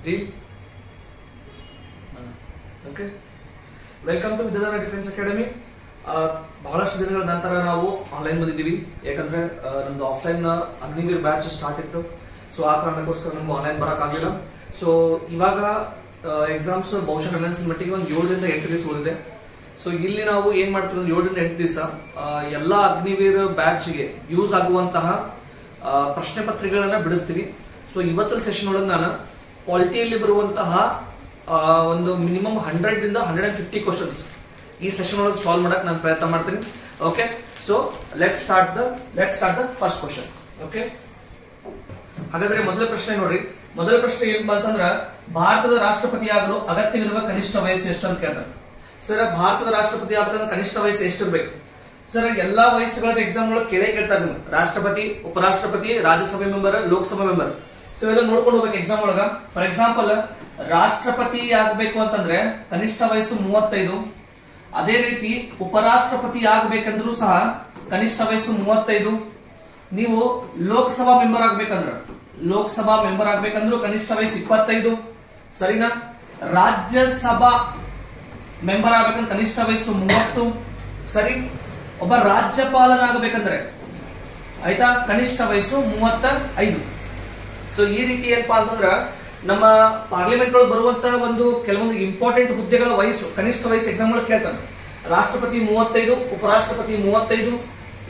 Deal? Okay. Welcome to Vidyadhara defence academy. ಬಹಳಷ್ಟು ದಿನಗಳ ನಂತರ ನಾವು ಆನ್ಲೈನ್ ಬಂದಿದ್ದೀವಿ. ಯಾಕಂದ್ರೆ ನಮ್ದು ಆಫ್ಲೈನ್ ಅಗ್ನಿವೀರ್ ಬ್ಯಾಚ್ ಸ್ಟಾರ್ಟ್ ಇತ್ತು. ಸೊ ಆ ಕಾರಣಕ್ಕೋಸ್ಕರ ನಮ್ಗೆ ಆನ್ಲೈನ್ ಬರೋಕ್ಕಾಗಲಿಲ್ಲ. ಸೊ ಇವಾಗ ಎಕ್ಸಾಮ್ಸ್ ಬಹುಶಃ ನನ್ನ ಮಟ್ಟಿಗೆ ಒಂದು 7 ರಿಂದ 8 ದಿವಸ ಓದಿದೆ. ಸೊ ಇಲ್ಲಿ ನಾವು ಏನ್ ಮಾಡ್ತೀವಿ, ಒಂದು 7 ರಿಂದ 8 ದಿವಸ ಎಲ್ಲ ಅಗ್ನಿವೀರ್ ಬ್ಯಾಚ್ಗೆ ಯೂಸ್ ಆಗುವಂತಹ ಪ್ರಶ್ನೆ ಪತ್ರಿಕೆಗಳನ್ನ ಬಿಡಿಸ್ತೀವಿ. ಸೊ ಇವತ್ತಿನ ಸೆಷನ್ ಒಳಗೆ ನಾನು ಪಾಲಿಟಿಯಲ್ಲಿ ಬರುವಂತಹ ಒಂದು ಮಿನಿಮಮ್ 100 ರಿಂದ 150 ಕ್ವಶನ್ಸ್ ಈ ಸೆಷನ್ ಒಳಗೆ ಸಾಲ್ವ್ ಮಾಡಕ್ಕೆ ನಾನು ಪ್ರಯತ್ನ ಮಾಡ್ತೀನಿ. Okay, so let's start the first question. Okay, ಹಾಗಾದ್ರೆ ಮೊದಲ ಪ್ರಶ್ನೆ ನೋಡ್ರಿ. ಮೊದಲ ಪ್ರಶ್ನೆ ಏನಪ್ಪಾ ಅಂತಂದ್ರ, ಭಾರತದ ರಾಷ್ಟ್ರಪತಿಯಾಗಲು ಅಗತ್ಯವಿರುವ ಕನಿಷ್ಠ ವಯಸ್ಸು ಎಷ್ಟು ಅಂತ ಕೇಳ್ತಾರೆ. ಸರ್, ಭಾರತದ ರಾಷ್ಟ್ರಪತಿ ಆಗಬೇಕಂದ್ರೆ ಕನಿಷ್ಠ ವಯಸ್ಸು ಎಷ್ಟಿರ್ಬೇಕು? ಸರ್, ಎಲ್ಲಾ ವಯಸ್ಸುಗಳ ಎಕ್ಸಾಮ್ ಒಳಗೆ ಕೇಳ್ತಾರೆ ನೀವು. ರಾಷ್ಟ್ರಪತಿ, ಉಪರಾಷ್ಟ್ರಪತಿ, ರಾಜ್ಯಸಭೆ ಮೆಂಬರ್, ಲೋಕಸಭಾ ಮೆಂಬರ್. ಸೊ ಇವೆಲ್ಲ ನೋಡ್ಕೊಂಡು ಹೋಗ್ಬೇಕು ಎಕ್ಸಾಮ್ ಒಳಗ. ಫಾರ್ ಎಕ್ಸಾಂಪಲ್, ರಾಷ್ಟ್ರಪತಿ ಆಗ್ಬೇಕು ಅಂತಂದ್ರೆ ಕನಿಷ್ಠ ವಯಸ್ಸು 35. ಅದೇ ರೀತಿ ಉಪರಾಷ್ಟ್ರಪತಿ ಆಗ್ಬೇಕಂದ್ರೂ ಸಹ ಕನಿಷ್ಠ ವಯಸ್ಸು 35. ನೀವು ಲೋಕಸಭಾ ಮೆಂಬರ್ ಆಗ್ಬೇಕಂದ್ರೂ ಕನಿಷ್ಠ ವಯಸ್ಸು 25. ಸರಿನಾ? ರಾಜ್ಯಸಭಾ ಮೆಂಬರ್ ಆಗ್ಬೇಕಂದ್ರೆ ಕನಿಷ್ಠ ವಯಸ್ಸು 30. ಸರಿ. ಒಬ್ಬ ರಾಜ್ಯಪಾಲನಾಗಬೇಕಂದ್ರೆ ಆಯ್ತಾ, ಕನಿಷ್ಠ ವಯಸ್ಸು 35. ಸೊ ಈ ರೀತಿ ಏನಪ್ಪಾ ಅಂತಂದ್ರ ನಮ್ಮ ಪಾರ್ಲಿಮೆಂಟ್ ಒಳಗೆ ಬರುವಂತಹ ಕೆಲವೊಂದು ಇಂಪಾರ್ಟೆಂಟ್ ಹುದ್ದೆಗಳ ವಯಸ್ಸು, ಕನಿಷ್ಠ ವಯಸ್ಸು ಎಕ್ಸಾಮ್ ಒಳಗೆ ಕೇಳ್ತಾರೆ. ರಾಷ್ಟ್ರಪತಿ 35, ಉಪರಾಷ್ಟ್ರಪತಿ 35,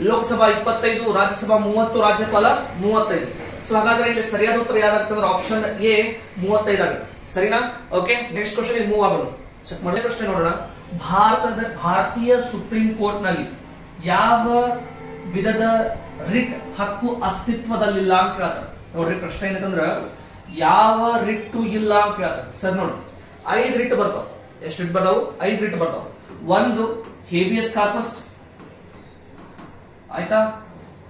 ಲೋಕಸಭಾ 25, ರಾಜ್ಯಸಭಾ 30, ರಾಜ್ಯಪಾಲ 35. ಸೊ ಹಾಗಾದ್ರೆ ಇಲ್ಲಿ ಸರಿಯಾದ ಉತ್ತರ ಯಾವ್ದಾಗ್ತದೆ? ಆಪ್ಷನ್ ಎ 35 ಆಗುತ್ತೆ. ಸರಿನಾ? ಓಕೆ, ನೆಕ್ಸ್ಟ್ ಕ್ವಶನ್ ಮೂವ್ ಆಗೋಣ. ಚೆಕ್ ಮಾಡಿ ಪ್ರಶ್ನೆ ನೋಡೋಣ. ಭಾರತೀಯ ಸುಪ್ರೀಂ ಕೋರ್ಟ್ ನಲ್ಲಿ ಯಾವ ವಿಧದ ರಿಟ್ ಹಕ್ಕು ಅಸ್ತಿತ್ವದಲ್ಲಿಲ್ಲ ಅಂತ ಕೇಳ್ತಾರೆ. ನೋಡ್ರಿ, ಪ್ರಶ್ನೆ ಏನಂತಂದ್ರ ಯಾವ ರಿಟ್ಟು ಇಲ್ಲ ಅಂತ ಕೇಳ್ತಾರೆ. ಸರ್ ನೋಡಿ, 5 ರಿಟ್ ಬರ್ತಾವ. ಎಷ್ಟು ರಿಟ್ ಬರ್ತಾವ? 5 ರಿಟ್ ಬರ್ತಾವ. ಒಂದು ಹೇಬಿಯಸ್ ಕಾರ್ಪಸ್, ಆಯ್ತಾ?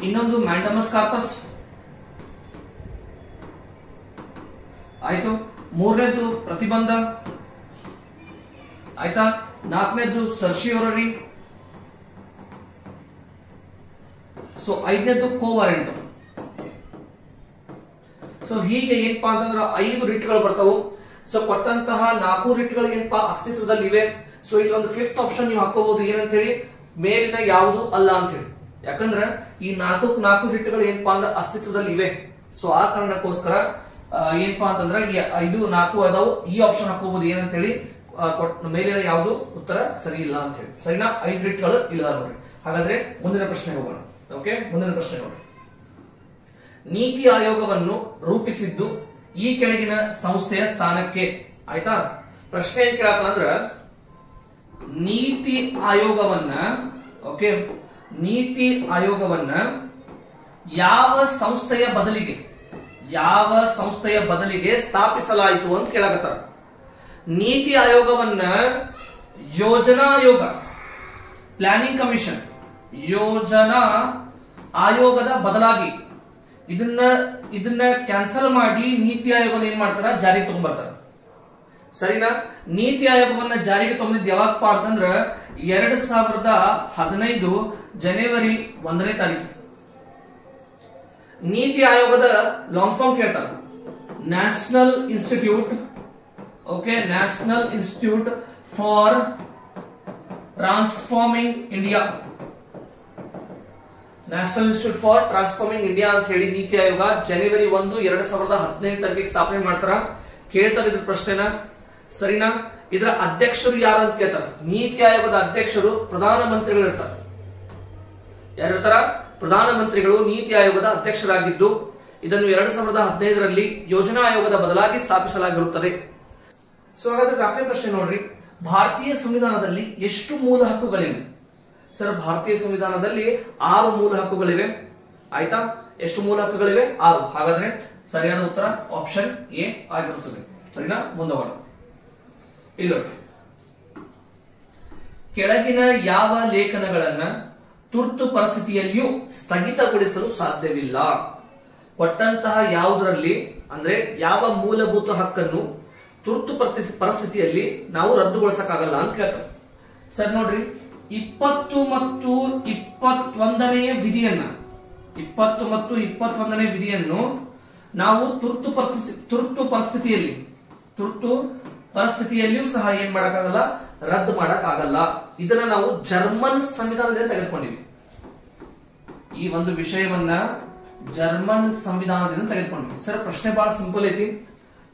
ಇನ್ನೊಂದು ಮ್ಯಾಂಡಮಸ್ ಕಾರ್ಪಸ್, ಆಯ್ತು. ಮೂರನೇದು ಪ್ರತಿಬಂಧ, ಆಯ್ತಾ? ನಾಲ್ಕನೇದು ಸರ್ಶಿಯೋರರಿ. ಸೊ 5ನೇದು ಕೋವಾರೆಂಟ್. ಸೊ ಹೀಗೆ ಏನಪ್ಪಾ ಅಂತಂದ್ರೆ 5 ರಿಟ್ಗಳು ಬರ್ತಾವು. ಸೊ ಕೊಟ್ಟಂತಹ 4 ರಿಟ್ಗಳು ಏನಪ್ಪಾ ಅಸ್ತಿತ್ವದಲ್ಲಿ ಇವೆ. ಸೊ ಇಲ್ಲಿ ಒಂದು 5th ಆಪ್ಷನ್ ನೀವು ಹಾಕೋಬಹುದು. ಏನಂತ ಹೇಳಿ? ಮೇಲಿನ ಯಾವುದು ಅಲ್ಲ ಅಂತ ಹೇಳಿ. ಯಾಕಂದ್ರೆ ಈ 4 ರಿಟ್ಗಳು ಏನಪ್ಪಾ ಅಂದ್ರೆ ಅಸ್ತಿತ್ವದಲ್ಲಿ ಇವೆ. ಸೊ ಆ ಕಾರಣಕ್ಕೋಸ್ಕರ ಏನಪ್ಪಾ ಅಂತಂದ್ರೆ ಈ 5, 4 ಅದಾವು. ಈ ಆಪ್ಷನ್ ಹಾಕೋಬಹುದು. ಏನಂತ ಹೇಳಿ? ಮೇಲಿನ ಯಾವುದು ಉತ್ತರ ಸರಿ ಇಲ್ಲ ಅಂತ ಹೇಳಿ. ಸರಿನಾ? 5 ರಿಟ್ಗಳು ಇಲ್ಲ ನೋಡ್ರಿ. ಹಾಗಾದ್ರೆ ಮುಂದಿನ ಪ್ರಶ್ನೆ ಹೋಗೋಣ. ಓಕೆ, ಮುಂದಿನ ಪ್ರಶ್ನೆ ನೋಡಿ. ನೀತಿ ಆಯೋಗವನ್ನು ರೂಪಿಸಿದ್ದು ಈ ಕೆಳಗಿನ ಸಂಸ್ಥೆಯ ಸ್ಥಾನಕ್ಕೆ. ಆಯ್ತಾ? ಪ್ರಶ್ನೆ ಏನ್ ಕೇಳತ್ತಂದ್ರ, ನೀತಿ ಆಯೋಗವನ್ನ ಯಾವ ಸಂಸ್ಥೆಯ ಬದಲಿಗೆ ಸ್ಥಾಪಿಸಲಾಯಿತು ಅಂತ ಕೇಳಕತ್ತಾರ. ನೀತಿ ಆಯೋಗವನ್ನ ಯೋಜನಾ ಆಯೋಗ, ಪ್ಲಾನಿಂಗ್ ಕಮಿಷನ್, ಯೋಜನಾ ಆಯೋಗದ ಬದಲಾಗಿ ಇದನ್ನ ಕ್ಯಾನ್ಸಲ್ ಮಾಡಿ ನೀತಿ ಆಯೋಗವನ್ನು ಏನ್ ಮಾಡ್ತಾರ? ಜಾರಿಗೆ ತಗೊಂಡ್ಬರ್ತಾರ. ಸರಿನಾ? ನೀತಿ ಆಯೋಗವನ್ನ ಜಾರಿಗೆ ತಗೊಂಡಿದ್ದು ಯಾವಾಗಪ್ಪ ಅಂತಂದ್ರ 2015 ಜನವರಿ 1ನೇ ತಾರೀಕು. ನೀತಿ ಆಯೋಗದ ಲಾಂಗ್ ಫಾರ್ಮ್ ಕೇಳ್ತಾರ. National institute for transforming India. National institute for transforming India ಅಂತ ಹೇಳಿ ನೀತಿ ಆಯೋಗ ಜನವರಿ 1, 2015 ತಾರೀಕಿಗೆ ಸ್ಥಾಪನೆ ಮಾಡ್ತಾರ. ಕೇಳ್ತಾರೆ ಇದ್ರ ಪ್ರಶ್ನೆನ. ಸರಿನಾ? ಇದರ ಅಧ್ಯಕ್ಷರು ಯಾರು ಅಂತ ಕೇಳ್ತಾರೆ. ನೀತಿ ಆಯೋಗದ ಅಧ್ಯಕ್ಷರು ಪ್ರಧಾನಮಂತ್ರಿಗಳು ಇರ್ತಾರೆ. ಯಾರಿರ್ತಾರ? ಪ್ರಧಾನಮಂತ್ರಿಗಳು ನೀತಿ ಆಯೋಗದ ಅಧ್ಯಕ್ಷರಾಗಿದ್ದು ಇದನ್ನು 2015ರಲ್ಲಿ ಯೋಜನಾ ಆಯೋಗದ ಬದಲಾಗಿ ಸ್ಥಾಪಿಸಲಾಗಿರುತ್ತದೆ. ಸೊ ಹಾಗಾದ್ರೆ 4ನೇ ಪ್ರಶ್ನೆ ನೋಡ್ರಿ. ಭಾರತೀಯ ಸಂವಿಧಾನದಲ್ಲಿ ಎಷ್ಟು ಮೂಲ ಹಕ್ಕುಗಳಿವೆ? ಸರ್, ಭಾರತೀಯ ಸಂವಿಧಾನದಲ್ಲಿ 6 ಮೂಲ ಹಕ್ಕುಗಳಿವೆ. ಆಯ್ತಾ? ಎಷ್ಟು ಮೂಲ ಹಕ್ಕುಗಳಿವೆ? 6. ಹಾಗಾದ್ರೆ ಸರಿಯಾದ ಉತ್ತರ ಆಪ್ಷನ್ ಎ ಆಗಿರುತ್ತದೆ. ಸರಿನಾ? ಮುಂದೆ ಹೋಗೋಣ. ಇಲ್ಲಿ ಕೆಳಗಿನ ಯಾವ ಲೇಖನಗಳನ್ನ ತುರ್ತು ಪರಿಸ್ಥಿತಿಯಲ್ಲಿಯೂ ಸ್ಥಗಿತಗೊಳಿಸಲು ಸಾಧ್ಯವಿಲ್ಲ? ಕೊಟ್ಟಂತಹ ಯಾವುದರಲ್ಲಿ ಅಂದ್ರೆ ಯಾವ ಮೂಲಭೂತ ಹಕ್ಕನ್ನು ತುರ್ತು ಪರಿಸ್ಥಿತಿಯಲ್ಲಿ ನಾವು ರದ್ದುಗೊಳಿಸಕ್ಕಾಗಲ್ಲ ಅಂತ ಕೇಳ್ತಾರೆ. ಸರ್ ನೋಡ್ರಿ, 20 ಮತ್ತು 21ನೇ ವಿಧಿಯನ್ನ 20 ಮತ್ತು 21ನೇ ವಿಧಿಯನ್ನು ನಾವು ತುರ್ತು ಪರಿಸ್ಥಿತಿಯಲ್ಲಿ ತುರ್ತು ಪರಿಸ್ಥಿತಿಯಲ್ಲಿಯೂ ಸಹ ಏನ್ ಮಾಡಕ್ಕಾಗಲ್ಲ, ರದ್ದು ಮಾಡಕ್ಕಾಗಲ್ಲ. ಇದನ್ನ ನಾವು ಜರ್ಮನ್ ಸಂವಿಧಾನದಿಂದ ತೆಗೆದುಕೊಂಡಿವಿ. ಈ ಒಂದು ವಿಷಯವನ್ನ ಜರ್ಮನ್ ಸಂವಿಧಾನದಿಂದ ತೆಗೆದುಕೊಂಡಿವಿ. ಸರ್ ಪ್ರಶ್ನೆ ಬಹಳ ಸಿಂಪಲ್ ಐತಿ.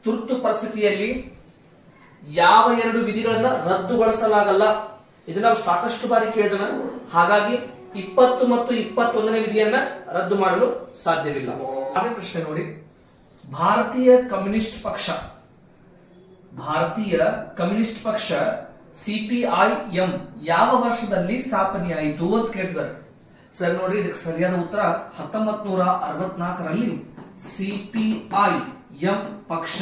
ತುರ್ತು ಪರಿಸ್ಥಿತಿಯಲ್ಲಿ ಯಾವ 2 ವಿಧಿಗಳನ್ನ ರದ್ದುಗೊಳಿಸಲಾಗಲ್ಲ? ಇದನ್ನ ನಾವು ಸಾಕಷ್ಟು ಬಾರಿ ಕೇಳಿದನ. ಹಾಗಾಗಿ 20 ಮತ್ತು 21ನೇ ವಿಧಿಯನ್ನ ರದ್ದು ಮಾಡಲು ಸಾಧ್ಯವಿಲ್ಲ. ಅದೇ ಪ್ರಶ್ನೆ ನೋಡಿ, ಭಾರತೀಯ ಕಮ್ಯುನಿಸ್ಟ್ ಪಕ್ಷ ಸಿಪಿಐಎಂ ಯಾವ ವರ್ಷದಲ್ಲಿ ಸ್ಥಾಪನೆಯಾಯಿತು ಅಂತ ಕೇಳ್ತಿದ್ದಾರೆ. ಸರ್ ನೋಡಿ, ಇದಕ್ಕೆ ಸರಿಯಾದ ಉತ್ತರ 1964ರಲ್ಲಿ ಸಿಪಿಐಎಂ ಪಕ್ಷ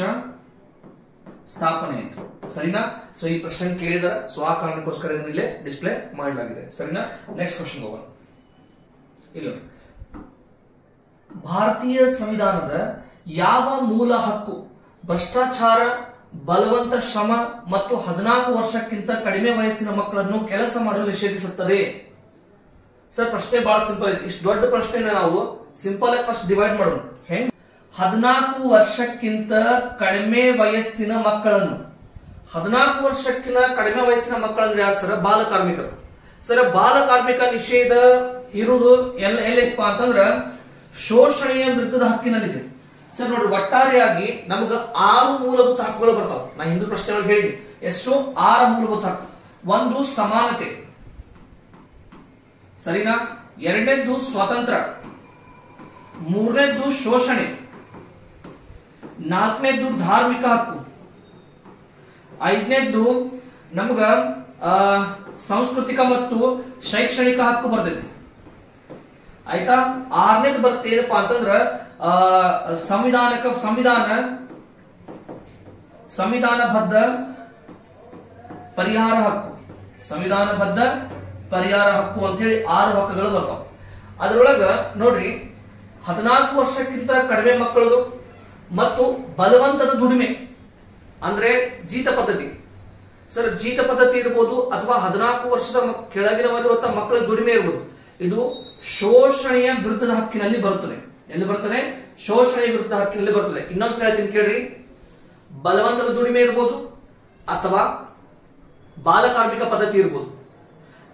ಸ್ಥಾಪನೆ ಆಯಿತು. ಸರಿನಾ? ಸೊ ಈ ಪ್ರಶ್ನೆ ಕೇಳಿದಾರೆ. ಸೊ ಆ ಕಾರಣಕ್ಕೋಸ್ಕರ ಇದನ್ನ ಇಲ್ಲೇ ಡಿಸ್ಪ್ಲೇ ಮಾಡಲಾಗಿದೆ. ಸರಿನಾ? ನೆಕ್ಸ್ಟ್ ಕ್ವಶನ್ ಹೋಗೋಣ. ಇಲ್ಲ, ಭಾರತೀಯ ಸಂವಿಧಾನದ ಯಾವ ಮೂಲ ಹಕ್ಕು ಭ್ರಷ್ಟಾಚಾರ, ಬಲವಂತ ಶ್ರಮ ಮತ್ತು 14 ವರ್ಷಕ್ಕಿಂತ ಕಡಿಮೆ ವಯಸ್ಸಿನ ಮಕ್ಕಳನ್ನು ಕೆಲಸ ಮಾಡಲು ನಿಷೇಧಿಸುತ್ತದೆ? ಸರ್ ಪ್ರಶ್ನೆ ಬಹಳ ಸಿಂಪಲ್ ಐತಿ. ಇಷ್ಟು ದೊಡ್ಡ ಪ್ರಶ್ನೆ ನಾವು ಸಿಂಪಲ್ ಆಗಿ ಫಸ್ಟ್ ಡಿವೈಡ್ ಮಾಡೋಣ. ಹೆಂಗ್? 14 ವರ್ಷಕ್ಕಿಂತ ಕಡಿಮೆ ವಯಸ್ಸಿನ ಮಕ್ಕಳನ್ನು, 14 ವರ್ಷಕ್ಕಿಂತ ಕಡಿಮೆ ವಯಸ್ಸಿನ ಮಕ್ಕಳಂದ್ರೆ ಯಾರು ಸರ್? ಬಾಲ ಕಾರ್ಮಿಕರು. ಸರ್ ಬಾಲ ಕಾರ್ಮಿಕ ನಿಷೇಧ ಇರುವುದು ಎಲ್ಲಪ್ಪ ಅಂತಂದ್ರ ಶೋಷಣೆಯ ವಿರುದ್ಧದ ಹಕ್ಕಿನಲ್ಲಿದೆ. ಸರ್ ನೋಡಿ, ಒಟ್ಟಾರೆಯಾಗಿ ನಮಗ 6 ಮೂಲಭೂತ ಹಕ್ಕುಗಳು ಬರ್ತಾವ. ನಾ ಹಿಂದೂ ಪ್ರಶ್ನೆ ಒಳಗೆ ಹೇಳಿ ಎಷ್ಟು? 6 ಮೂಲಭೂತ ಹಕ್ಕು. ಒಂದು ಸಮಾನತೆ, ಸರಿನಾ? ಎರಡನೇದ್ದು ಸ್ವಾತಂತ್ರ್ಯ, ಮೂರನೇದ್ದು ಶೋಷಣೆ, ನಾಲ್ಕನೇದ್ದು ಧಾರ್ಮಿಕ ಹಕ್ಕು, ಐದನೇದ್ದು ನಮಗ ಸಾಂಸ್ಕೃತಿಕ ಮತ್ತು ಶೈಕ್ಷಣಿಕ ಹಕ್ಕು ಬರ್ತೈತಿ. ಆಯ್ತಾ? ಆರನೇದು ಬರುತ್ತೆ ಏನಪ್ಪಾ ಅಂತಂದ್ರ ಸಂವಿಧಾನಬದ್ಧ ಪರಿಹಾರ ಹಕ್ಕು. ಸಂವಿಧಾನಬದ್ಧ ಪರಿಹಾರ ಹಕ್ಕು ಅಂತ ಹೇಳಿ 6 ಹಕ್ಕುಗಳು ಬರ್ತಾವ. ಅದರೊಳಗ ನೋಡ್ರಿ, 14 ವರ್ಷಕ್ಕಿಂತ ಕಡಿಮೆ ಮಕ್ಕಳದು ಮತ್ತು ಬಲವಂತದ ದುಡಿಮೆ ಅಂದ್ರೆ ಜೀತ ಪದ್ಧತಿ. ಸರ್ ಜೀತ ಪದ್ಧತಿ ಇರ್ಬೋದು ಅಥವಾ 14 ವರ್ಷದ ಕೆಳಗಿನವರಿರುವಂತ ಮಕ್ಕಳ ದುಡಿಮೆ ಇರ್ಬೋದು. ಇದು ಶೋಷಣೆಯ ವಿರುದ್ಧದ ಹಕ್ಕಿನಲ್ಲಿ ಬರುತ್ತದೆ. ಎಲ್ಲಿ ಬರ್ತದೆ? ಶೋಷಣೆಯ ವಿರುದ್ಧ ಹಕ್ಕಿನಲ್ಲಿ ಬರ್ತದೆ. ಇನ್ನೊಂದ್ಸಲ ಹೇಳ್ತೀನಿ ಕೇಳ್ರಿ, ಬಲವಂತದ ದುಡಿಮೆ ಇರ್ಬೋದು ಅಥವಾ ಬಾಲಕಾರ್ಮಿಕ ಪದ್ಧತಿ ಇರ್ಬೋದು.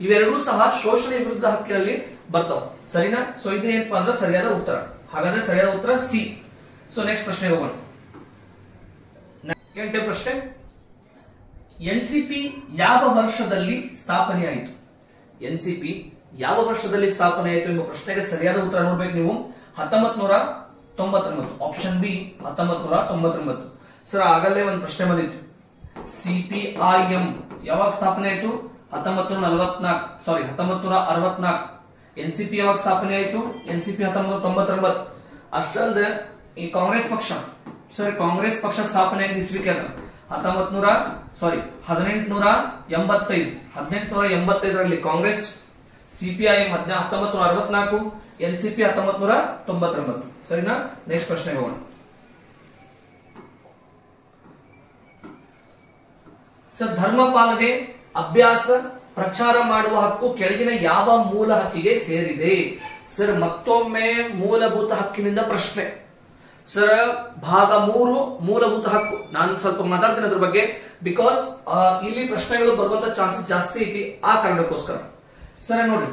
ಇವೆರಡೂ ಸಹ ಶೋಷಣೆಯ ವಿರುದ್ಧ ಹಕ್ಕಿನಲ್ಲಿ ಬರ್ತಾವ. ಸರಿನಾ? ಸೊ ಇದೇನಪ್ಪಾ ಅಂದ್ರೆ ಸರಿಯಾದ ಉತ್ತರ. ಹಾಗಾದ್ರೆ ಸರಿಯಾದ ಉತ್ತರ ಸಿ. ಸೊ ನೆಕ್ಸ್ಟ್ ಪ್ರಶ್ನೆ ಹೋಗೋಣ. ಪ್ರಶ್ನೆ, ಎನ್ಸಿಪಿ ಯಾವ ವರ್ಷದಲ್ಲಿ ಸ್ಥಾಪನೆಯಾಯಿತು? ಎನ್ಸಿಪಿ ಯಾವ ವರ್ಷದಲ್ಲಿ ಸ್ಥಾಪನೆ ಆಯಿತು ಎಂಬ ಪ್ರಶ್ನೆಗೆ ಸರಿಯಾದ ಉತ್ತರ ನೋಡ್ಬೇಕು ನೀವು. 1999. Option B 1999. ಸರ್ ಆಗಲೇ ಒಂದು ಪ್ರಶ್ನೆ ಬಂದಿತ್ತು. ಸಿಪಿಐಎಂ ಯಾವಾಗ ಸ್ಥಾಪನೆ ಆಯಿತು? 1964. ಎನ್ಸಿಪಿ ಯಾವಾಗ ಸ್ಥಾಪನೆ ಆಯಿತು? ಎನ್ಸಿಪಿ 1999. ಅಷ್ಟಲ್ಲದೆ ಈ ಕಾಂಗ್ರೆಸ್ ಪಕ್ಷ, ಕಾಂಗ್ರೆಸ್ ಪಕ್ಷ ಸ್ಥಾಪನೆ ಆಗಿದೆ ಇಸ್ವಿಗೆ 1885ರಲ್ಲಿ ಕಾಂಗ್ರೆಸ್, ಸಿಪಿಐಎಂ 1964, ಎನ್ಸಿಪಿ 1999. ಸರಿನಾ? ನೆಕ್ಸ್ಟ್ ಪ್ರಶ್ನೆ ಹೋಗೋಣ. ಸರ್ ಧರ್ಮ ಪಾಲನೆ, ಅಭ್ಯಾಸ, ಪ್ರಚಾರ ಮಾಡುವ ಹಕ್ಕು ಕೆಳಗಿನ ಯಾವ ಮೂಲ ಹಕ್ಕಿಗೆ ಸೇರಿದೆ? ಸರ್ ಮತ್ತೊಮ್ಮೆ ಮೂಲಭೂತ ಹಕ್ಕಿನಿಂದ ಪ್ರಶ್ನೆ. ಸರ್ ಭಾಗ 3 ಮೂಲಭೂತ ಹಕ್ಕು. ನಾನು ಸ್ವಲ್ಪ ಮಾತಾಡ್ತೀನಿ ಅದ್ರ ಬಗ್ಗೆ, ಬಿಕಾಸ್ ಇಲ್ಲಿ ಪ್ರಶ್ನೆಗಳು ಬರುವಂತ ಚಾನ್ಸಸ್ ಜಾಸ್ತಿ ಐತಿ. ಆ ಕಾರಣಕ್ಕೋಸ್ಕರ ಸರ್ ನೋಡ್ರಿ,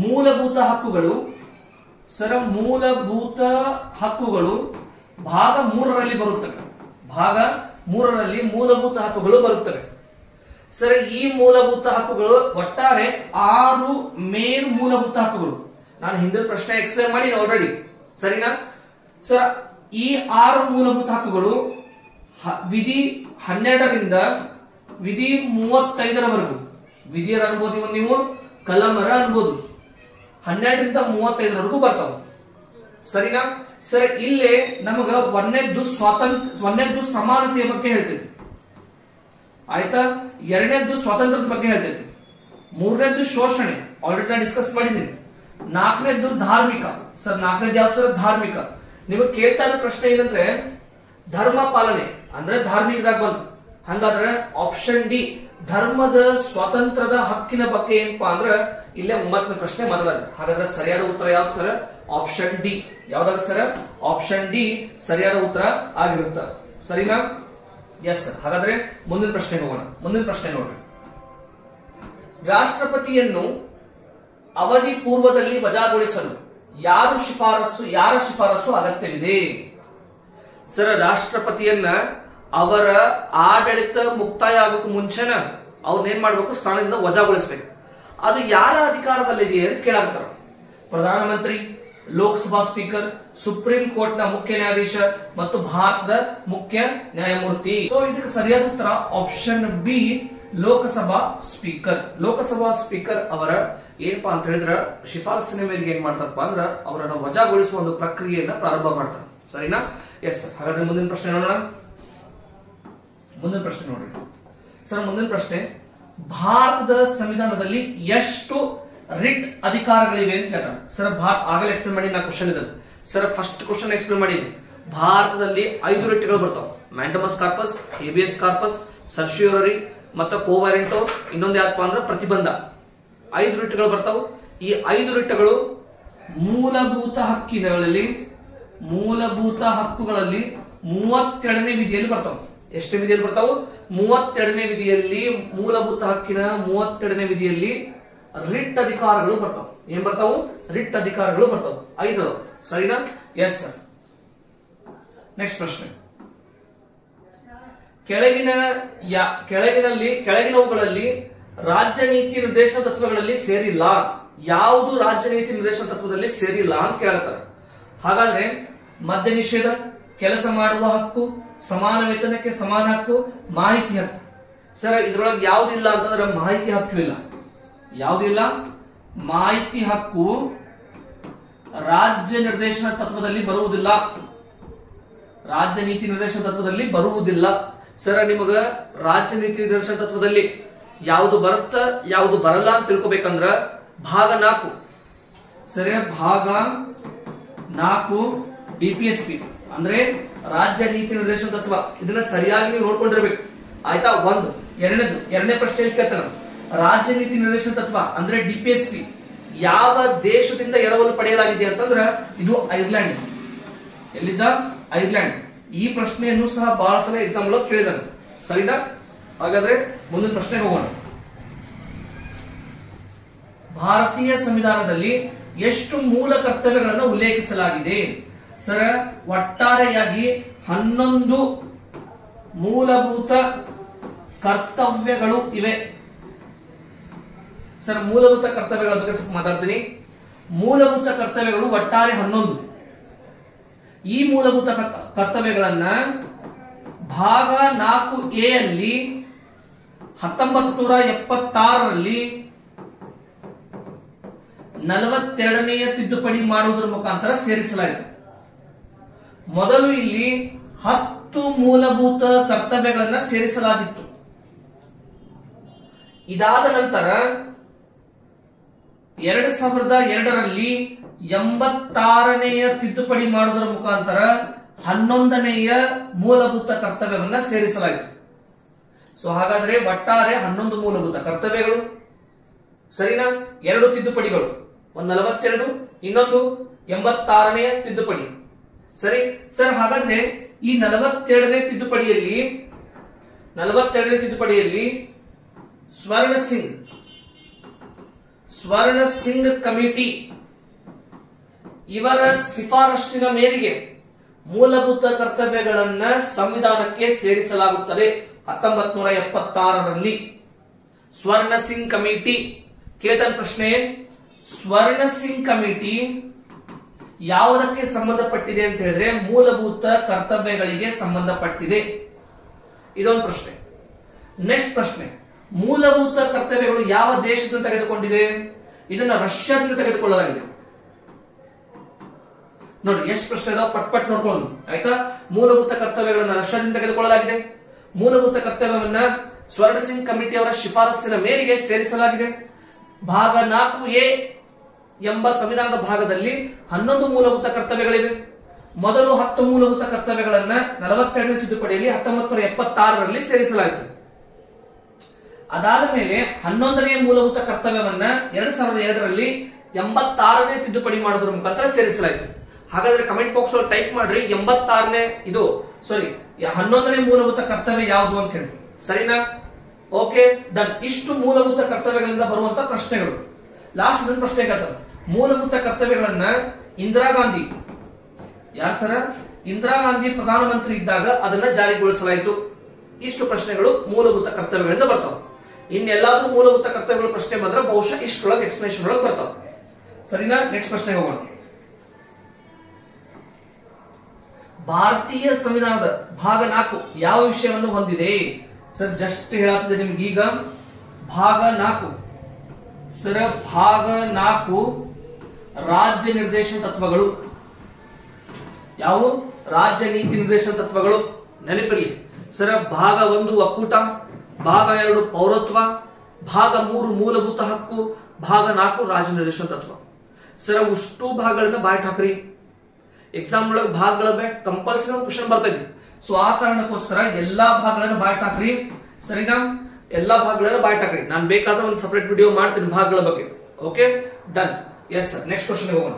ಮೂಲಭೂತ ಹಕ್ಕುಗಳು. ಸರ್ ಮೂಲಭೂತ ಹಕ್ಕುಗಳು ಭಾಗ 3ರಲ್ಲಿ ಬರುತ್ತವೆ. ಭಾಗ 3ರಲ್ಲಿ ಮೂಲಭೂತ ಹಕ್ಕುಗಳು ಬರುತ್ತವೆ. ಸರ್ ಈ ಮೂಲಭೂತ ಹಕ್ಕುಗಳು ಒಟ್ಟಾರೆ 6 ಮೇನ್ ಮೂಲಭೂತ ಹಕ್ಕುಗಳು. ನಾನು ಹಿಂದಿನ ಪ್ರಶ್ನೆ ಎಕ್ಸ್ಪ್ಲೇನ್ ಮಾಡಿ ಆಲ್ರೆಡಿ. ಸರಿನಾ? ಸರ್ ಈ 6 ಮೂಲಭೂತ ಹಕ್ಕುಗಳು ವಿಧಿ 12ರಿಂದ ವಿಧಿ 35ರವರೆಗೂ, ವಿಧಿಯರ ಅನ್ಬೋದು ನೀವು, ಕಲಮರ ಅನ್ಬೋದು, 12ರಿಂದ 35ರವರೆಗೂ ಬರ್ತಾವ. ಸರಿನಾ? ಸರ್ ಇಲ್ಲೇ ನಮಗ ಒಂದನೇದ್ದು ಸಮಾನತೆಯ ಬಗ್ಗೆ ಹೇಳ್ತೈತಿ. ಆಯ್ತಾ? ಎರಡನೇದ್ದು ಸ್ವಾತಂತ್ರ್ಯದ ಬಗ್ಗೆ ಹೇಳ್ತೈತಿ. ಮೂರನೇದ್ದು ಶೋಷಣೆ, ಆಲ್ರೆಡಿ ನಾನು ಡಿಸ್ಕಸ್ ಮಾಡಿದ್ದೀನಿ. 4ನೇದ್ದು ಧಾರ್ಮಿಕ. ಸರ್ 4ನೇದ್ದು ಯಾವ್ದು ಸರ್? ಧಾರ್ಮಿಕ. ನಿಮಗೆ ಕೇಳ್ತಾ ಇರೋ ಪ್ರಶ್ನೆ ಏನಂದ್ರೆ ಧರ್ಮ ಪಾಲನೆ ಅಂದ್ರೆ ಧಾರ್ಮಿಕದಾಗ ಬಂತು. ಹಂಗಾದ್ರೆ ಆಪ್ಷನ್ ಡಿ ಧರ್ಮದ ಸ್ವಾತಂತ್ರ್ಯದ ಹಕ್ಕಿನ ಬಗ್ಗೆ ಏನಪ್ಪಾ ಅಂದ್ರೆ ಇಲ್ಲೇ 9ನೇ ಪ್ರಶ್ನೆ ಮಾತಾಡ. ಹಾಗಾದ್ರೆ ಸರಿಯಾದ ಉತ್ತರ ಯಾವ್ದು ಸರ್? Option D. ಯಾವ್ದಾದ್ರು ಸರ್? ಆಪ್ಷನ್ ಡಿ ಸರಿಯಾದ ಉತ್ತರ ಆಗಿರುತ್ತೆ. ಸರಿನಾ? Yes sir. ಹಾಗಾದ್ರೆ ಮುಂದಿನ ಪ್ರಶ್ನೆಗೆ ಹೋಗೋಣ. ಮುಂದಿನ ಪ್ರಶ್ನೆ ನೋಡ್ರಿ, ರಾಷ್ಟ್ರಪತಿಯನ್ನು ಅವಧಿ ಪೂರ್ವದಲ್ಲಿ ವಜಾಗೊಳಿಸಲು ಯಾರ ಶಿಫಾರಸು ಅಗತ್ಯವಿದೆ? ಸರ್, ರಾಷ್ಟ್ರಪತಿಯನ್ನ ಅವರ ಆಡಳಿತ ಮುಕ್ತಾಯ ಆಗೋಕೆ ಮುಂಚೆನ ಅವ್ರನ್ನೇನ್ ಮಾಡ್ಬೇಕು, ಸ್ಥಾನದಿಂದ ವಜಾಗೊಳಿಸ್ಬೇಕು. ಅದು ಯಾರ ಅಧಿಕಾರದಲ್ಲಿದೆ ಅಂತ ಕೇಳಾಗ್ತಾರ. ಪ್ರಧಾನಮಂತ್ರಿ, ಲೋಕಸಭಾ ಸ್ಪೀಕರ್, ಸುಪ್ರೀಂ ಕೋರ್ಟ್ ನ ಮುಖ್ಯ ನ್ಯಾಯಾಧೀಶ ಮತ್ತು ಭಾರತದ ಮುಖ್ಯ ನ್ಯಾಯಮೂರ್ತಿ. ಸೊ ಇದಕ್ಕೆ ಸರಿಯಾದ ಉತ್ತರ option B, Lok Sabha speaker. Lok Sabha speaker ಅವರ ಏನಪ್ಪಾ ಅಂತ ಹೇಳಿದ್ರ ಶಿಫಾರಸಿನ ಮೇರೆಗೆ ಏನ್ ಮಾಡ್ತಾರಪ್ಪ ಅಂದ್ರ ಅವರನ್ನ ವಜಾಗೊಳಿಸುವ ಒಂದು ಪ್ರಕ್ರಿಯೆಯನ್ನ ಪ್ರಾರಂಭ ಮಾಡ್ತಾರೆ. ಸರಿನಾ? ಎಸ್. ಹಾಗಾದ್ರೆ ಮುಂದಿನ ಪ್ರಶ್ನೆ ನೋಡೋಣ. ಮುಂದಿನ ಪ್ರಶ್ನೆ ನೋಡ್ರಿ ಸರ್. ಮುಂದಿನ ಪ್ರಶ್ನೆ, ಭಾರತದ ಸಂವಿಧಾನದಲ್ಲಿ ಎಷ್ಟು ರಿಟ್ ಅಧಿಕಾರಗಳಿವೆ ಅಂತ ಹೇಳ್ತಾರೆ. ಸರ್, ಆಗಲೇ ಎಕ್ಸ್ಪ್ಲೇನ್ ಮಾಡಿ, ನಾ ಕ್ವಶನ್ ಇದೆ ಸರ್. ಫಸ್ಟ್ ಕ್ವಶನ್ ಎಕ್ಸ್ಪ್ಲೇನ್ ಮಾಡಿದ್ವಿ. ಭಾರತದಲ್ಲಿ 5 ರಿಟ್ಗಳು ಬರ್ತಾವ. ಮ್ಯಾಂಡಮಸ್ ಕಾರ್ಪಸ್, ಹೇಬಿಯಸ್ ಕಾರ್ಪಸ್, ಸರ್ಶಿಯೋರರಿ ಮತ್ತು ಕೋವಾರೆಂಟೋ, ಇನ್ನೊಂದು ಯಾಕಪ್ಪ ಅಂದ್ರೆ ಪ್ರತಿಬಂಧ. 5 ರಿಟ್ಗಳು ಬರ್ತಾವ. ಈ 5 ರಿಟ್ಗಳು ಮೂಲಭೂತ ಹಕ್ಕುಗಳಲ್ಲಿ 32ನೇ ವಿಧಿಯಲ್ಲಿ ಬರ್ತಾವ. ಎಷ್ಟನೇ ವಿಧಿಯಲ್ಲಿ ಬರ್ತಾವು? 32ನೇ ವಿಧಿಯಲ್ಲಿ, ಮೂಲಭೂತ ಹಕ್ಕಿನ 32ನೇ ವಿಧಿಯಲ್ಲಿ ರಿಟ್ ಅಧಿಕಾರಗಳು ಬರ್ತಾವ. ಏನ್ ಬರ್ತಾವು? ರಿಟ್ ಅಧಿಕಾರಗಳು ಬರ್ತಾವ. 5 ಅದಾವ. ಸರಿನಾ? Yes sir. ನೆಕ್ಸ್ಟ್ ಪ್ರಶ್ನೆ, ಕೆಳಗಿನವುಗಳಲ್ಲಿ ರಾಜ್ಯ ನೀತಿ ನಿರ್ದೇಶನ ತತ್ವಗಳಲ್ಲಿ ಸೇರಿಲ್ಲ. ಯಾವುದು ರಾಜ್ಯ ನೀತಿ ನಿರ್ದೇಶನ ತತ್ವದಲ್ಲಿ ಸೇರಿಲ್ಲ ಅಂತ ಕೇಳ್ತಾರೆ. ಹಾಗಾದ್ರೆ ಮದ್ಯ ನಿಷೇಧ, ಕೆಲಸ ಮಾಡುವ ಹಕ್ಕು, ಸಮಾನ ವೇತನಕ್ಕೆ ಸಮಾನ ಹಕ್ಕು, ಮಾಹಿತಿ ಹಕ್ಕು. ಸರ್, ಇದ್ರೊಳಗೆ ಯಾವ್ದಿಲ್ಲ ಅಂತಂದ್ರೆ ಮಾಹಿತಿ ಹಕ್ಕು ಇಲ್ಲ. ಯಾವ್ದಿಲ್ಲ? ಮಾಹಿತಿ ಹಕ್ಕು ರಾಜ್ಯ ನಿರ್ದೇಶನ ತತ್ವದಲ್ಲಿ ಬರುವುದಿಲ್ಲ. ರಾಜ್ಯ ನೀತಿ ನಿರ್ದೇಶನ ತತ್ವದಲ್ಲಿ ಬರುವುದಿಲ್ಲ. ಸರ್, ನಿಮಗ ರಾಜ್ಯ ನೀತಿ ನಿರ್ದೇಶನ ತತ್ವದಲ್ಲಿ ಯಾವುದು ಬರುತ್ತ ಯಾವುದು ಬರಲ್ಲ ಅಂತ ತಿಳ್ಕೊಬೇಕಂದ್ರ ಭಾಗ 4, ಸರಿ, ಭಾಗ 4 DPSP ಅಂದ್ರೆ ರಾಜ್ಯ ನೀತಿ ನಿರ್ದೇಶನ ತತ್ವ. ಇದನ್ನ ಸರಿಯಾಗಿ ನೀವು ನೋಡ್ಕೊಂಡಿರ್ಬೇಕು. ಆಯ್ತಾ? ಎರಡನೇ ಪ್ರಶ್ನೆ ಕೇಳ್ತಾನ, ರಾಜ್ಯ ನೀತಿ ನಿರ್ದೇಶನ ತತ್ವ ಅಂದ್ರೆ DPSP ಯಾವ ದೇಶದಿಂದ ಎರವಲು ಪಡೆಯಲಾಗಿದೆ ಅಂತಂದ್ರ ಇದು ಐರ್ಲೆಂಡ್. ಎಲ್ಲಿದ್ದ? ಐರ್ಲೆಂಡ್. ಈ ಪ್ರಶ್ನೆಯನ್ನು ಸಹ ಬಹಳ ಸಲ ಎಕ್ಸಾಮ್ ಒಳಗೆ ಕೇಳಿದಾನೆ. ಸರಿನಾ? ಹಾಗಾದ್ರೆ ಮುಂದಿನ ಪ್ರಶ್ನೆಗೆ ಹೋಗೋಣ. ಭಾರತೀಯ ಸಂವಿಧಾನದಲ್ಲಿ ಎಷ್ಟು ಮೂಲ ಕರ್ತವ್ಯಗಳನ್ನು ಉಲ್ಲೇಖಿಸಲಾಗಿದೆ? ಸರ, ಒಟ್ಟಾರೆಯಾಗಿ 11 ಮೂಲಭೂತ ಕರ್ತವ್ಯಗಳು ಇವೆ. ಸರ್, ಮೂಲಭೂತ ಕರ್ತವ್ಯಗಳ ಬಗ್ಗೆ ಸ್ವಲ್ಪ ಮಾತಾಡ್ತೀನಿ. ಮೂಲಭೂತ ಕರ್ತವ್ಯಗಳು ಒಟ್ಟಾರೆ 11. ಈ ಮೂಲಭೂತ ಕರ್ತವ್ಯಗಳನ್ನ ಭಾಗ 4A ಅಲ್ಲಿ 1976ರಲ್ಲಿ 42ನೇ ತಿದ್ದುಪಡಿ ಮಾಡುವುದರ ಮುಖಾಂತರ ಸೇರಿಸಲಾಯಿತು. ಮೊದಲು ಇಲ್ಲಿ 10 ಮೂಲಭೂತ ಕರ್ತವ್ಯಗಳನ್ನ ಸೇರಿಸಲಾಗಿತ್ತು. ಇದಾದ ನಂತರ 2002ರಲ್ಲಿ 86ನೇ ತಿದ್ದುಪಡಿ ಮಾಡುವುದರ ಮುಖಾಂತರ 11ನೇ ಮೂಲಭೂತ ಕರ್ತವ್ಯವನ್ನ ಸೇರಿಸಲಾಯಿತು. ಸೊ ಹಾಗಾದ್ರೆ ಒಟ್ಟಾರೆ 11 ಮೂಲಭೂತ ಕರ್ತವ್ಯಗಳು. ಸರಿನಾ? 2 ತಿದ್ದುಪಡಿಗಳು, ಒಂದು 42, ಇನ್ನೊಂದು 86ನೇ ತಿದ್ದುಪಡಿ. ಸರಿ ಸರ್, ಹಾಗಾದ್ರೆ ಈ 42ನೇ ತಿದ್ದುಪಡಿಯಲ್ಲಿ ಸ್ವರ್ಣ ಸಿಂಗ್ ಕಮಿಟಿ ಇವರ ಶಿಫಾರಸ್ಸಿನ ಮೇರೆಗೆ ಮೂಲಭೂತ ಕರ್ತವ್ಯಗಳನ್ನ ಸಂವಿಧಾನಕ್ಕೆ ಸೇರಿಸಲಾಗುತ್ತದೆ. 1976ರಲ್ಲಿ ಸ್ವರ್ಣ ಸಿಂಗ್ ಕಮಿಟಿ. ಕೇತನ್ ಪ್ರಶ್ನೆ, ಸ್ವರ್ಣ ಸಿಂಗ್ ಕಮಿಟಿ ಯಾವುದಕ್ಕೆ ಸಂಬಂಧಪಟ್ಟಿದೆ ಅಂತ ಹೇಳಿದ್ರೆ ಮೂಲಭೂತ ಕರ್ತವ್ಯಗಳಿಗೆ ಸಂಬಂಧಪಟ್ಟಿದೆ. ಇದೊಂದು ಪ್ರಶ್ನೆ. ನೆಕ್ಸ್ಟ್ ಪ್ರಶ್ನೆ, ಮೂಲಭೂತ ಕರ್ತವ್ಯಗಳು ಯಾವ ದೇಶದಿಂದ ತೆಗೆದುಕೊಂಡಿದೆ? ಇದನ್ನ ರಷ್ಯಾದಿಂದ ತೆಗೆದುಕೊಳ್ಳಲಾಗಿದೆ. ನೋಡಿ ಎಷ್ಟು ಪ್ರಶ್ನೆ ಇದಾವ, ಪಟ್ ನೋಡ್ಕೊಂಡು. ಆಯ್ತಾ? ಮೂಲಭೂತ ಕರ್ತವ್ಯಗಳನ್ನ ರಷ್ಯಾದಿಂದ ತೆಗೆದುಕೊಳ್ಳಲಾಗಿದೆ. ಮೂಲಭೂತ ಕರ್ತವ್ಯವನ್ನ ಸ್ವರ್ಣ ಸಿಂಗ್ ಕಮಿಟಿ ಅವರ ಶಿಫಾರಸ್ಸಿನ ಮೇರೆಗೆ ಸೇರಿಸಲಾಗಿದೆ. ಭಾಗ 4A ಎಂಬ ಸಂವಿಧಾನದ ಭಾಗದಲ್ಲಿ 11 ಮೂಲಭೂತ ಕರ್ತವ್ಯಗಳಿವೆ. ಮೊದಲು 10 ಮೂಲಭೂತ ಕರ್ತವ್ಯಗಳನ್ನ 42ನೇ ತಿದ್ದುಪಡಿಯಲ್ಲಿ 1976ರಲ್ಲಿ ಸೇರಿಸಲಾಯಿತು. ಅದಾದ ಮೇಲೆ 11ನೇ ಮೂಲಭೂತ ಕರ್ತವ್ಯವನ್ನ 2002ರಲ್ಲಿ 86ನೇ ತಿದ್ದುಪಡಿ ಮಾಡುವುದರ ಮುಖಾಂತರ ಸೇರಿಸಲಾಯಿತು. ಹಾಗಾದ್ರೆ ಕಮೆಂಟ್ ಬಾಕ್ಸ್ ಅಲ್ಲಿ ಟೈಪ್ ಮಾಡ್ರಿ 86ನೇ ಇದು ಸಾರಿ 11ನೇ ಮೂಲಭೂತ ಕರ್ತವ್ಯ ಯಾವುದು ಅಂತ ಹೇಳಿ. ಸರಿನಾ? Okay done. ಇಷ್ಟು ಮೂಲಭೂತ ಕರ್ತವ್ಯಗಳಿಂದ ಬರುವಂತ ಪ್ರಶ್ನೆಗಳು. ಲಾಸ್ಟ್ ಒಂದು ಪ್ರಶ್ನೆ ಕೇಳ್ತಾರೆ, ಮೂಲಭೂತ ಕರ್ತವ್ಯಗಳನ್ನ ಇಂದಿರಾ ಗಾಂಧಿ ಯಾರು ಸರ? ಇಂದಿರಾ ಗಾಂಧಿ ಪ್ರಧಾನಮಂತ್ರಿ ಇದ್ದಾಗ ಅದನ್ನ ಜಾರಿಗೊಳಿಸಲಾಯಿತು. ಇಷ್ಟು ಪ್ರಶ್ನೆಗಳು ಮೂಲಭೂತ ಕರ್ತವ್ಯಗಳಿಂದ ಬರ್ತಾವೆ. ಇನ್ನೆಲ್ಲಾದ್ರೂ ಮೂಲಭೂತ ಕರ್ತವ್ಯಗಳ ಪ್ರಶ್ನೆ ಬಂದ್ರೆ ಬಹುಶಃ ಇಷ್ಟೊಳಗೆ ಎಕ್ಸ್ಪ್ಲೇಷನ್ ಒಳಗೆ ಬರ್ತಾವೆ. ಸರಿನಾ? ನೆಕ್ಸ್ಟ್ ಪ್ರಶ್ನೆಗೆ ಹೋಗೋಣ. ಭಾರತೀಯ ಸಂವಿಧಾನದ ಭಾಗ 4 ಯಾವ ವಿಷಯವನ್ನು ಹೊಂದಿದೆ? ಸರ್ ಜಸ್ಟ್ ಹೇಳಾಗ್ತದೆ ನಿಮ್ಗೆ ಈಗ. ಭಾಗ 4 ಸರ್, ಭಾಗ 4 ರಾಜ್ಯ ನಿರ್ದೇಶನ ತತ್ವಗಳು. ಯಾವ? ರಾಜ್ಯ ನೀತಿ ನಿರ್ದೇಶನ ತತ್ವಗಳು. ನೆನಪಿರಲಿ ಸರ್. ಭಾಗ 1 ಒಕ್ಕೂಟ, ಭಾಗ 2 ಪೌರತ್ವ, ಭಾಗ 3 ಮೂಲಭೂತ ಹಕ್ಕು, ಭಾಗ 4 ರಾಜ್ಯ ನಿರ್ದೇಶನ ತತ್ವ. ಸರ್ ಅಷ್ಟು ಭಾಗಗಳನ್ನ ಬಾಯ್ಟ್ ಹಾಕ್ರಿ. ಎಕ್ಸಾಮ್ ಒಳಗೆ ಭಾಗಗಳ ಕಂಪಲ್ಸರಿ ಒಂದು ಕ್ವಶನ್ ಬರ್ತಾ ಇದೆ. ಸೊ ಆ ಕಾರಣಕ್ಕೋಸ್ಕರ ಎಲ್ಲಾ ಭಾಗಗಳನ್ನ ಬಾಯ್ಟ್ ಹಾಕ್ರಿ. ಸರಿನಾ? ಎಲ್ಲಾ ಭಾಗಗಳನ್ನ ಬಾಯ್ಟ್ ಹಾಕ್ರಿ. ನಾನು ಬೇಕಾದ್ರೆ ಒಂದು ಸಪರೇಟ್ ವಿಡಿಯೋ ಮಾಡ್ತೀನಿ ಭಾಗಗಳ ಬಗ್ಗೆ. Okay done. Yes sir. Next question ಹೋಗೋಣ.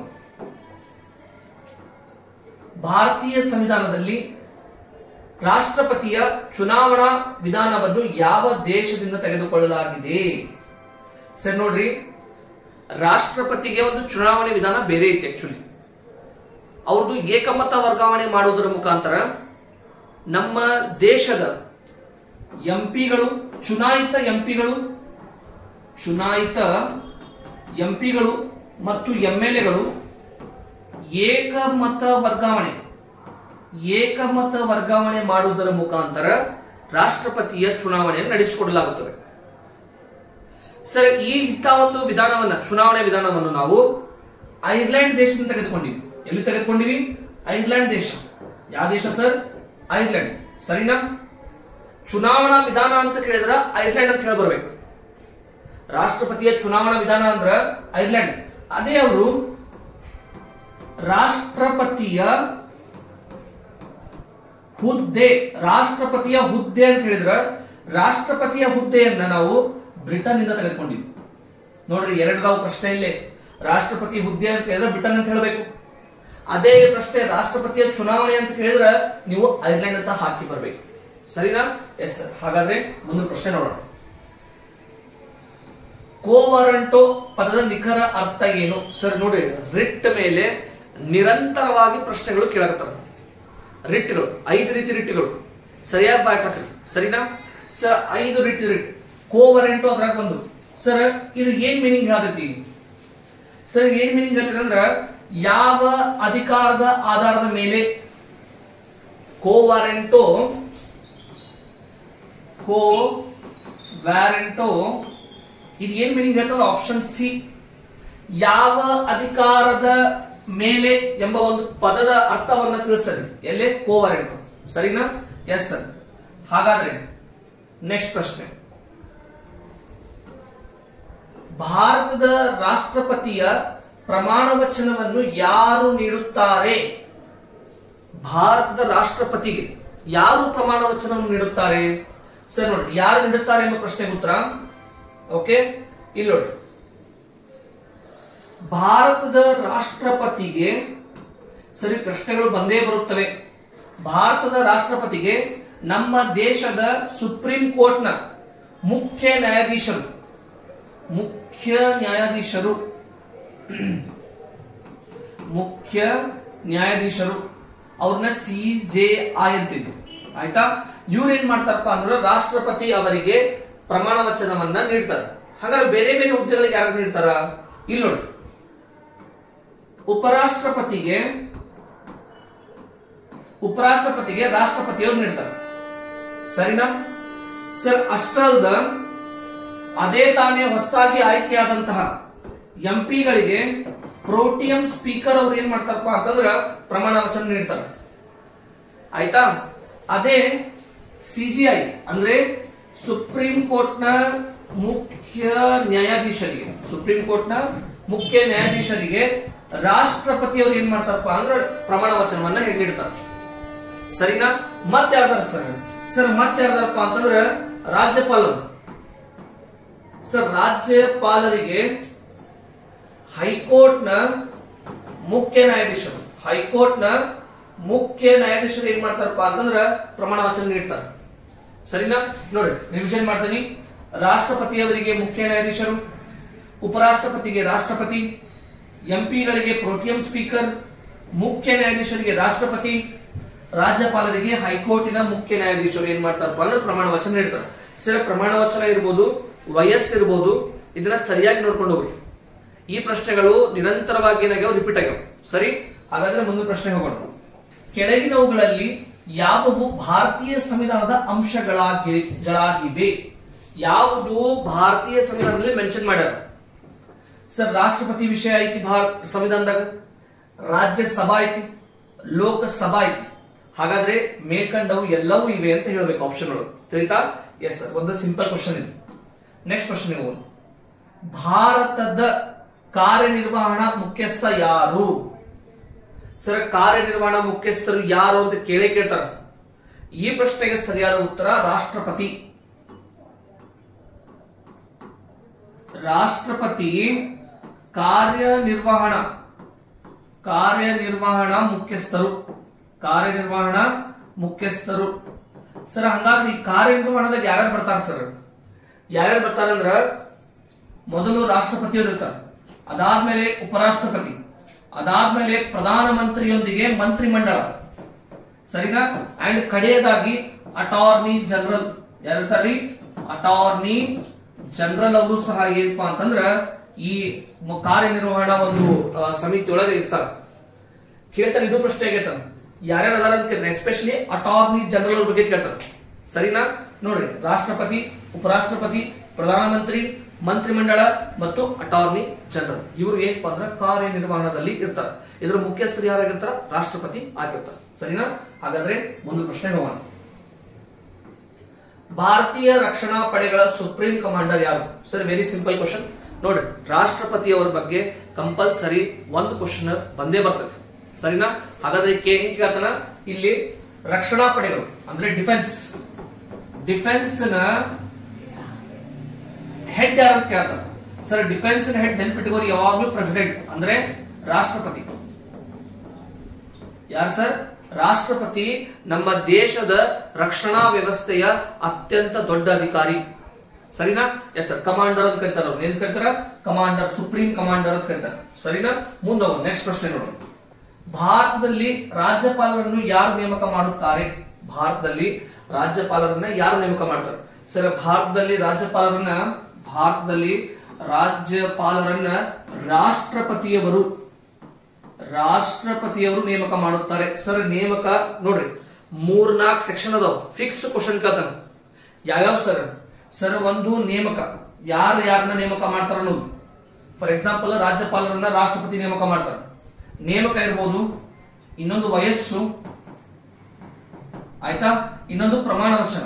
ಭಾರತೀಯ ಸಂವಿಧಾನದಲ್ಲಿ ರಾಷ್ಟ್ರಪತಿಯ ಚುನಾವಣಾ ವಿಧಾನವನ್ನು ಯಾವ ದೇಶದಿಂದ ತೆಗೆದುಕೊಳ್ಳಲಾಗಿದೆ? ಸರ್ ನೋಡ್ರಿ, ರಾಷ್ಟ್ರಪತಿಗೆ ಒಂದು ಚುನಾವಣೆ ವಿಧಾನ ಬೇರೆ ಐತಿ. ಆಕ್ಚುಲಿ ಅವ್ರದ್ದು ಏಕಮತ ವರ್ಗಾವಣೆ ಮಾಡುವುದರ ಮುಖಾಂತರ ನಮ್ಮ ದೇಶದ ಎಂಪಿಗಳು, ಚುನಾಯಿತ ಎಂಪಿಗಳು ಮತ್ತು ಎಂಎಲ್ಎಗಳು ಏಕಮತ ವರ್ಗಾವಣೆ ಮಾಡುವುದರ ಮುಖಾಂತರ ರಾಷ್ಟ್ರಪತಿಯ ಚುನಾವಣೆಯನ್ನು ನಡೆಸಿಕೊಡಲಾಗುತ್ತದೆ. ಸರ್ ಈ ಇಂಥ ಒಂದು ವಿಧಾನವನ್ನ, ಚುನಾವಣೆ ವಿಧಾನವನ್ನು ನಾವು ಐರ್ಲೆಂಡ್ ದೇಶದಿಂದ ತೆಗೆದುಕೊಂಡಿವಿ. ಎಲ್ಲಿ ತೆಗೆದುಕೊಂಡಿವಿ? ಐರ್ಲೆಂಡ್ ದೇಶ. ಯಾವ ದೇಶ ಸರ್? ಐರ್ಲೆಂಡ್. ಸರಿನಾ? ಚುನಾವಣಾ ವಿಧಾನ ಅಂತ ಕೇಳಿದ್ರ ಐರ್ಲೆಂಡ್ ಅಂತ ಹೇಳಿ ಬರ್ಬೇಕು. ರಾಷ್ಟ್ರಪತಿಯ ಚುನಾವಣಾ ವಿಧಾನ ಅಂದ್ರ ಐರ್ಲೆಂಡ್. ಅದೇ ಅವರು ರಾಷ್ಟ್ರಪತಿಯ ಹುದ್ದೆ ಅಂತ ಹೇಳಿದ್ರ ರಾಷ್ಟ್ರಪತಿಯ ಹುದ್ದೆಯನ್ನ ನಾವು ಬ್ರಿಟನ್ ಇಂದ ತೆಗೆದುಕೊಂಡಿವಿ. ನೋಡ್ರಿ, ಎರಡರಾವ್ ಪ್ರಶ್ನೆ ಇಲ್ಲೇ. ರಾಷ್ಟ್ರಪತಿ ಹುದ್ದೆ ಅಂತ ಹೇಳಿದ್ರೆ ಬ್ರಿಟನ್ ಅಂತ ಹೇಳಬೇಕು. ಅದೇ ಪ್ರಶ್ನೆ ರಾಷ್ಟ್ರಪತಿಯ ಚುನಾವಣೆ ಅಂತ ಕೇಳಿದ್ರೆ ನೀವು ಐರ್ಲೆಂಡ್ ಅಂತ ಹಾಕಿ ಬರ್ಬೇಕು. ಸರಿನಾ? Yes sir. ಹಾಗಾದ್ರೆ ಮುಂದಿನ ಪ್ರಶ್ನೆ ನೋಡೋಣ. ಕೋವಾರಂಟೋ ಪದದ ನಿಖರ ಅರ್ಥ ಏನು? ಸರ್ ನೋಡಿ, ರಿಟ್ ಮೇಲೆ ನಿರಂತರವಾಗಿ ಪ್ರಶ್ನೆಗಳು ಕೇಳಕತ್ತವೆ. ರಿಟ್ಗಳು 5 ರೀತಿ ರಿಟ್ಗಳು ಸರಿಯಾಗಿ ಬಾಯ್ಟ್ ಹಾಕ್ರಿ. ಸರಿನಾ ಸರ್? 5 ರಿಟ್. ಕೋವಾರಂಟೋ ಅದ್ರಾಗ ಒಂದು. ಸರ್ ಇದು ಏನ್ ಮೀನಿಂಗ್ ಹೇಳ್ತೈತಿ? ಸರ್ ಏನ್ ಮೀನಿಂಗ್ ಹೇಳ್ತೈತಿ ಅಂದ್ರ ಯಾವ ಅಧಿಕಾರದ ಆಧಾರದ ಮೇಲೆ ಕೋವಾರಂಟೋ ಇದು ಏನ್ ಮೀನಿಂಗ್ ಹೇಳ್ತಾರೆ? ಆಪ್ಷನ್ ಸಿ, ಯಾವ ಅಧಿಕಾರದ ಮೇಲೆ ಎಂಬ ಒಂದು ಪದದ ಅರ್ಥವನ್ನ ತಿಳಿಸ್ತದೆ. ಎಲ್ಲೇ? ಕೋವಾರಂಟೋ. ಸರಿನಾ? Yes sir. ಹಾಗಾದ್ರೆ ನೆಕ್ಸ್ಟ್ ಪ್ರಶ್ನೆ. ಭಾರತದ ರಾಷ್ಟ್ರಪತಿಯ ಪ್ರಮಾಣ ವಚನವನ್ನು ಯಾರು ನೀಡುತ್ತಾರೆ? ಭಾರತದ ರಾಷ್ಟ್ರಪತಿಗೆ ಯಾರು ಪ್ರಮಾಣ ವಚನವನ್ನು ನೀಡುತ್ತಾರೆ? ಸರ್ ನೋಡಿ, ಯಾರು ನೀಡುತ್ತಾರೆ ಎಂಬ ಪ್ರಶ್ನೆಗೆ ಉತ್ತರ. ಓಕೆ, ಇಲ್ಲಿ ನೋಡಿ, ಭಾರತದ ರಾಷ್ಟ್ರಪತಿಗೆ ಸರಿ ಪ್ರಶ್ನೆಗಳು ಬಂದೇ ಬರುತ್ತವೆ. ಭಾರತದ ರಾಷ್ಟ್ರಪತಿಗೆ ನಮ್ಮ ದೇಶದ ಸುಪ್ರೀಂ ಕೋರ್ಟ್ನ ಮುಖ್ಯ ನ್ಯಾಯಾಧೀಶರು ಅವ್ರನ್ನ CJI ಅಂತಿದ್ರು. ಆಯ್ತಾ? ಇವ್ರು ಏನ್ ಮಾಡ್ತಾರಪ್ಪ ಅಂದ್ರೆ ರಾಷ್ಟ್ರಪತಿ ಅವರಿಗೆ ಪ್ರಮಾಣ ವಚನವನ್ನ ನೀಡ್ತಾರೆ. ಹಾಗಾದ್ರೆ ಬೇರೆ ಬೇರೆ ಹುದ್ದೆಗಳಿಗೆ ಯಾರು ನೀಡ್ತಾರ? ಇಲ್ಲಿ ನೋಡಿ, ಉಪರಾಷ್ಟ್ರಪತಿಗೆ ರಾಷ್ಟ್ರಪತಿಯವರು ನೀಡ್ತಾರೆ. ಸರಿನಾ ಸರ್? ಅಷ್ಟಲ್ದ ಅದೇ ತಾನೇ ಹೊಸದಾಗಿ ಆಯ್ಕೆಯಾದಂತಹ ಎಂಪಿಗಳಿಗೆ ಪ್ರೋಟಿಯಂ ಸ್ಪೀಕರ್ ಅವ್ರು ಏನ್ ಮಾಡ್ತಾರಪ್ಪ ಅಂತಂದ್ರ ಪ್ರಮಾಣ ವಚನ ನೀಡ್ತಾರೆ. ಆಯ್ತಾ? ಅದೇ CJI ಅಂದ್ರೆ ಸುಪ್ರೀಂ ಕೋರ್ಟ್ನ ಮುಖ್ಯ ನ್ಯಾಯಾಧೀಶರಿಗೆ ರಾಷ್ಟ್ರಪತಿಯವರು ಏನ್ ಮಾಡ್ತಾರಪ್ಪ ಅಂದ್ರೆ ಪ್ರಮಾಣ ವಚನವನ್ನ ನೀಡ್ತಾರೆ. ಸರಿನಾ? ಮತ್ತೆ ಯಾರ್ದಾರ ಸರ್ ಮತ್ತೆ ಯಾರ್ದಾರಪ್ಪ ಅಂತಂದ್ರೆ ರಾಜ್ಯಪಾಲರು. ಸರ್ ರಾಜ್ಯಪಾಲರಿಗೆ ಹೈಕೋರ್ಟ್ನ ಮುಖ್ಯ ನ್ಯಾಯಾಧೀಶರು ಹೈಕೋರ್ಟ್ ನ ಮುಖ್ಯ ನ್ಯಾಯಾಧೀಶರು ಏನ್ ಮಾಡ್ತಾರಪ್ಪ ಅಂತಂದ್ರ ಪ್ರಮಾಣ ವಚನ ನೀಡ್ತಾರೆ. ಸರಿನಾ? ನೋಡಿ ರಿವಿಷನ್ ಮಾಡ್ತೀನಿ. ರಾಷ್ಟ್ರಪತಿಯವರಿಗೆ ಮುಖ್ಯ ನ್ಯಾಯಾಧೀಶರು, ಉಪರಾಷ್ಟ್ರಪತಿಗೆ ರಾಷ್ಟ್ರಪತಿ, ಎಂಪಿಗಳಿಗೆ ಪ್ರೋಟಿಯಂ ಸ್ಪೀಕರ್, ಮುಖ್ಯ ನ್ಯಾಯಾಧೀಶರಿಗೆ ರಾಷ್ಟ್ರಪತಿ, ರಾಜ್ಯಪಾಲರಿಗೆ ಹೈಕೋರ್ಟಿನ ಮುಖ್ಯ ನ್ಯಾಯಾಧೀಶರು ಏನ್ ಮಾಡ್ತಾರಪ್ಪ ಅಂದ್ರೆ ಪ್ರಮಾಣ ವಚನ ನೀಡ್ತಾರೆ. ಸರಿ, ಪ್ರಮಾಣ ವಚನ ಇರ್ಬೋದು, ವಯಸ್ಸಿರ್ಬೋದು, ಇದನ್ನ ಸರಿಯಾಗಿ ನೋಡ್ಕೊಂಡು ಹೋಗ್ರಿ. ಈ ಪ್ರಶ್ನೆಗಳು ನಿರಂತರವಾಗಿ ಏನಾಗ್ಯಾವ, ರಿಪೀಟ್ ಆಗ್ಯಾವ. ಸರಿ, ಹಾಗಾದ್ರೆ ಮುಂದಿನ ಪ್ರಶ್ನೆ ಹೋಗೋಣ. ಕೆಳಗಿನವುಗಳಲ್ಲಿ ಯಾವುವು ಭಾರತೀಯ ಸಂವಿಧಾನದ ಅಂಶಗಳಾಗಿವೆ? ಯಾವುದು ಭಾರತೀಯ ಸಂವಿಧಾನದಲ್ಲಿ ಮೆನ್ಷನ್ ಮಾಡ್ಯಾರ? ಸರ್, ರಾಷ್ಟ್ರಪತಿ ವಿಷಯ ಐತಿ ಸಂವಿಧಾನದಾಗ, ರಾಜ್ಯಸಭಾ ಐತಿ, ಲೋಕಸಭಾ ಐತಿ. ಹಾಗಾದ್ರೆ ಮೇಲ್ಕಂಡವು ಎಲ್ಲವೂ ಇವೆ ಅಂತ ಹೇಳಬೇಕು ಆಪ್ಷನ್ಗಳು. ತಿಳಿತಾ? ಎಸ್ ಸರ್, ಒಂದು ಸಿಂಪಲ್ ಕ್ವಶನ್ ಇದೆ. ನೆಕ್ಸ್ಟ್ ಕ್ವಶನ್ ಹೋಗೋಣ. ಭಾರತದ ಕಾರ್ಯನಿರ್ವಹಣಾ ಮುಖ್ಯಸ್ಥ ಯಾರು? ಸರ್, ಕಾರ್ಯನಿರ್ವಹಣಾ ಮುಖ್ಯಸ್ಥರು ಯಾರು ಅಂತ ಕೇಳ್ತಾರ. ಈ ಪ್ರಶ್ನೆಗೆ ಸರಿಯಾದ ಉತ್ತರ ರಾಷ್ಟ್ರಪತಿ. ರಾಷ್ಟ್ರಪತಿ ಕಾರ್ಯನಿರ್ವಹಣಾ ಮುಖ್ಯಸ್ಥರು. ಸರ್, ಹಂಗಾದ್ರೆ ಈ ಕಾರ್ಯನಿರ್ವಹಣದಾಗ ಯಾರ್ಯಾರು ಬರ್ತಾರ ಸರ್? ಯಾರ್ಯಾರು ಬರ್ತಾರಂದ್ರ ಮೊದಲು ರಾಷ್ಟ್ರಪತಿಯವರು ಇರ್ತಾರೆ, ಅದಾದ್ಮೇಲೆ ಉಪರಾಷ್ಟ್ರಪತಿ, ಅದಾದ್ಮೇಲೆ ಪ್ರಧಾನಮಂತ್ರಿಯೊಂದಿಗೆ ಮಂತ್ರಿಮಂಡಲ. ಸರಿನಾ? ಅಂಡ್ ಕಡೆಯದಾಗಿ ಅಟಾರ್ನಿ ಜನರಲ್. ಯಾರಿರ್ತಾರ್ರಿ? ಅಟಾರ್ನಿ ಜನರಲ್ ಅವರು ಸಹ ಏನಪ್ಪಾ ಅಂತಂದ್ರ ಈ ಕಾರ್ಯನಿರ್ವಹಣಾ ಒಂದು ಸಮಿತಿ ಒಳಗೆ ಇರ್ತಾರ. ಕೇಳ್ತಾನೆ, ಇದು ಪ್ರಶ್ನೆ ಆಗೈತ, ಯಾರ್ಯಾರು ಅದಾರ ಅಂತ ಕೇಳ್ತಾರೆ. ಎಸ್ಪೆಷಲಿ ಅಟಾರ್ನಿ ಜನರಲ್ ಬಗ್ಗೆ ಕೇಳ್ತಾರೆ. ಸರಿನಾ? ನೋಡ್ರಿ, ರಾಷ್ಟ್ರಪತಿ, ಉಪರಾಷ್ಟ್ರಪತಿ, ಪ್ರಧಾನಮಂತ್ರಿ, ಮಂತ್ರಿಮಂಡಲ ಮತ್ತು ಅಟಾರ್ನಿ ಜನರಲ್ ಇವರು ಏನಪ್ಪಾ ಅಂದ್ರೆ ಕಾರ್ಯನಿರ್ವಹಣದಲ್ಲಿ ಇರ್ತಾರೆ. ಇದರ ಮುಖ್ಯಸ್ಥರು ಯಾರಾಗಿರ್ತಾರ? ರಾಷ್ಟ್ರಪತಿ ಆಗಿರ್ತಾರೆ. ಸರಿನಾ? ಹಾಗಾದ್ರೆ ಒಂದು ಪ್ರಶ್ನೆ ಹೋಗೋಣ. ಭಾರತೀಯ ರಕ್ಷಣಾ ಪಡೆಗಳ ಸುಪ್ರೀಂ ಕಮಾಂಡರ್ ಯಾರು? Sir, very simple question. ನೋಡ್ರಿ, ರಾಷ್ಟ್ರಪತಿಯವರ ಬಗ್ಗೆ ಕಂಪಲ್ಸರಿ ಒಂದು ಕ್ವಶನ್ ಬಂದೇ ಬರ್ತದೆ. ಸರಿನಾ? ಹಾಗಾದ್ರೆ ಕೇಳ್ತಾನ ಇಲ್ಲಿ ರಕ್ಷಣಾ ಪಡೆಗಳು ಅಂದ್ರೆ ಡಿಫೆನ್ಸ್ ನ ಹೆಡ್ ಯಾರು ಕೇಳ್ತಾರ. ಸರ್, ಡಿಫೆನ್ಸ್ ನ ಹೆಡ್ ನೆನ್ಪಿಟ್ಟುಕೋರಿ, ಯಾವಾಗ್ಲೂ ಪ್ರೆಸಿಡೆಂಟ್ ಅಂದ್ರೆ ರಾಷ್ಟ್ರಪತಿ. ಯಾರು ಸರ್? ರಾಷ್ಟ್ರಪತಿ ನಮ್ಮ ದೇಶದ ರಕ್ಷಣಾ ವ್ಯವಸ್ಥೆಯ ಅತ್ಯಂತ ದೊಡ್ಡ ಅಧಿಕಾರಿ. ಸರಿನಾ? ಎಸ್ ಸರ್, ಕಮಾಂಡರ್ ಅಂತ ಕರೀತಾರ. ಅವ್ರು ಏನ್ ಕರೀತಾರ? ಕಮಾಂಡರ್, ಸುಪ್ರೀಂ ಕಮಾಂಡರ್ ಅಂತ ಕರೀತಾರ. ಸರಿನಾ? ಮುಂದೆ ನೆಕ್ಸ್ಟ್ ಪ್ರಶ್ನೆ ನೋಡೋಣ. ಭಾರತದಲ್ಲಿ ರಾಜ್ಯಪಾಲರನ್ನು ಯಾರು ನೇಮಕ ಮಾಡುತ್ತಾರೆ? ಭಾರತದಲ್ಲಿ ರಾಜ್ಯಪಾಲರನ್ನ ಯಾರು ನೇಮಕ ಮಾಡ್ತಾರೆ? ಸರ್, ಭಾರತದಲ್ಲಿ ರಾಜ್ಯಪಾಲರನ್ನ ರಾಷ್ಟ್ರಪತಿಯವರು ನೇಮಕ ಮಾಡುತ್ತಾರೆ. ಸರ್, ನೇಮಕ ನೋಡ್ರಿ 3-4 ಸೆಕ್ಷನ್ ಅದಾವ. ಫಿಕ್ಸ್ ಕ್ವಶನ್ ಕೇಳ್ತಾನೆ. ಯಾವ್ಯಾವ ಸರ್? ಸರ್, ಒಂದು ನೇಮಕ, ಯಾರನ್ನ ನೇಮಕ ಮಾಡ್ತಾರ ಅನ್ನೋದು. ಫಾರ್ ಎಕ್ಸಾಂಪಲ್, ರಾಜ್ಯಪಾಲರನ್ನ ರಾಷ್ಟ್ರಪತಿ ನೇಮಕ ಮಾಡ್ತಾರೆ, ನೇಮಕ ಇರ್ಬೋದು. ಇನ್ನೊಂದು ವಯಸ್ಸು, ಆಯ್ತಾ? ಇನ್ನೊಂದು ಪ್ರಮಾಣ ವಚನ.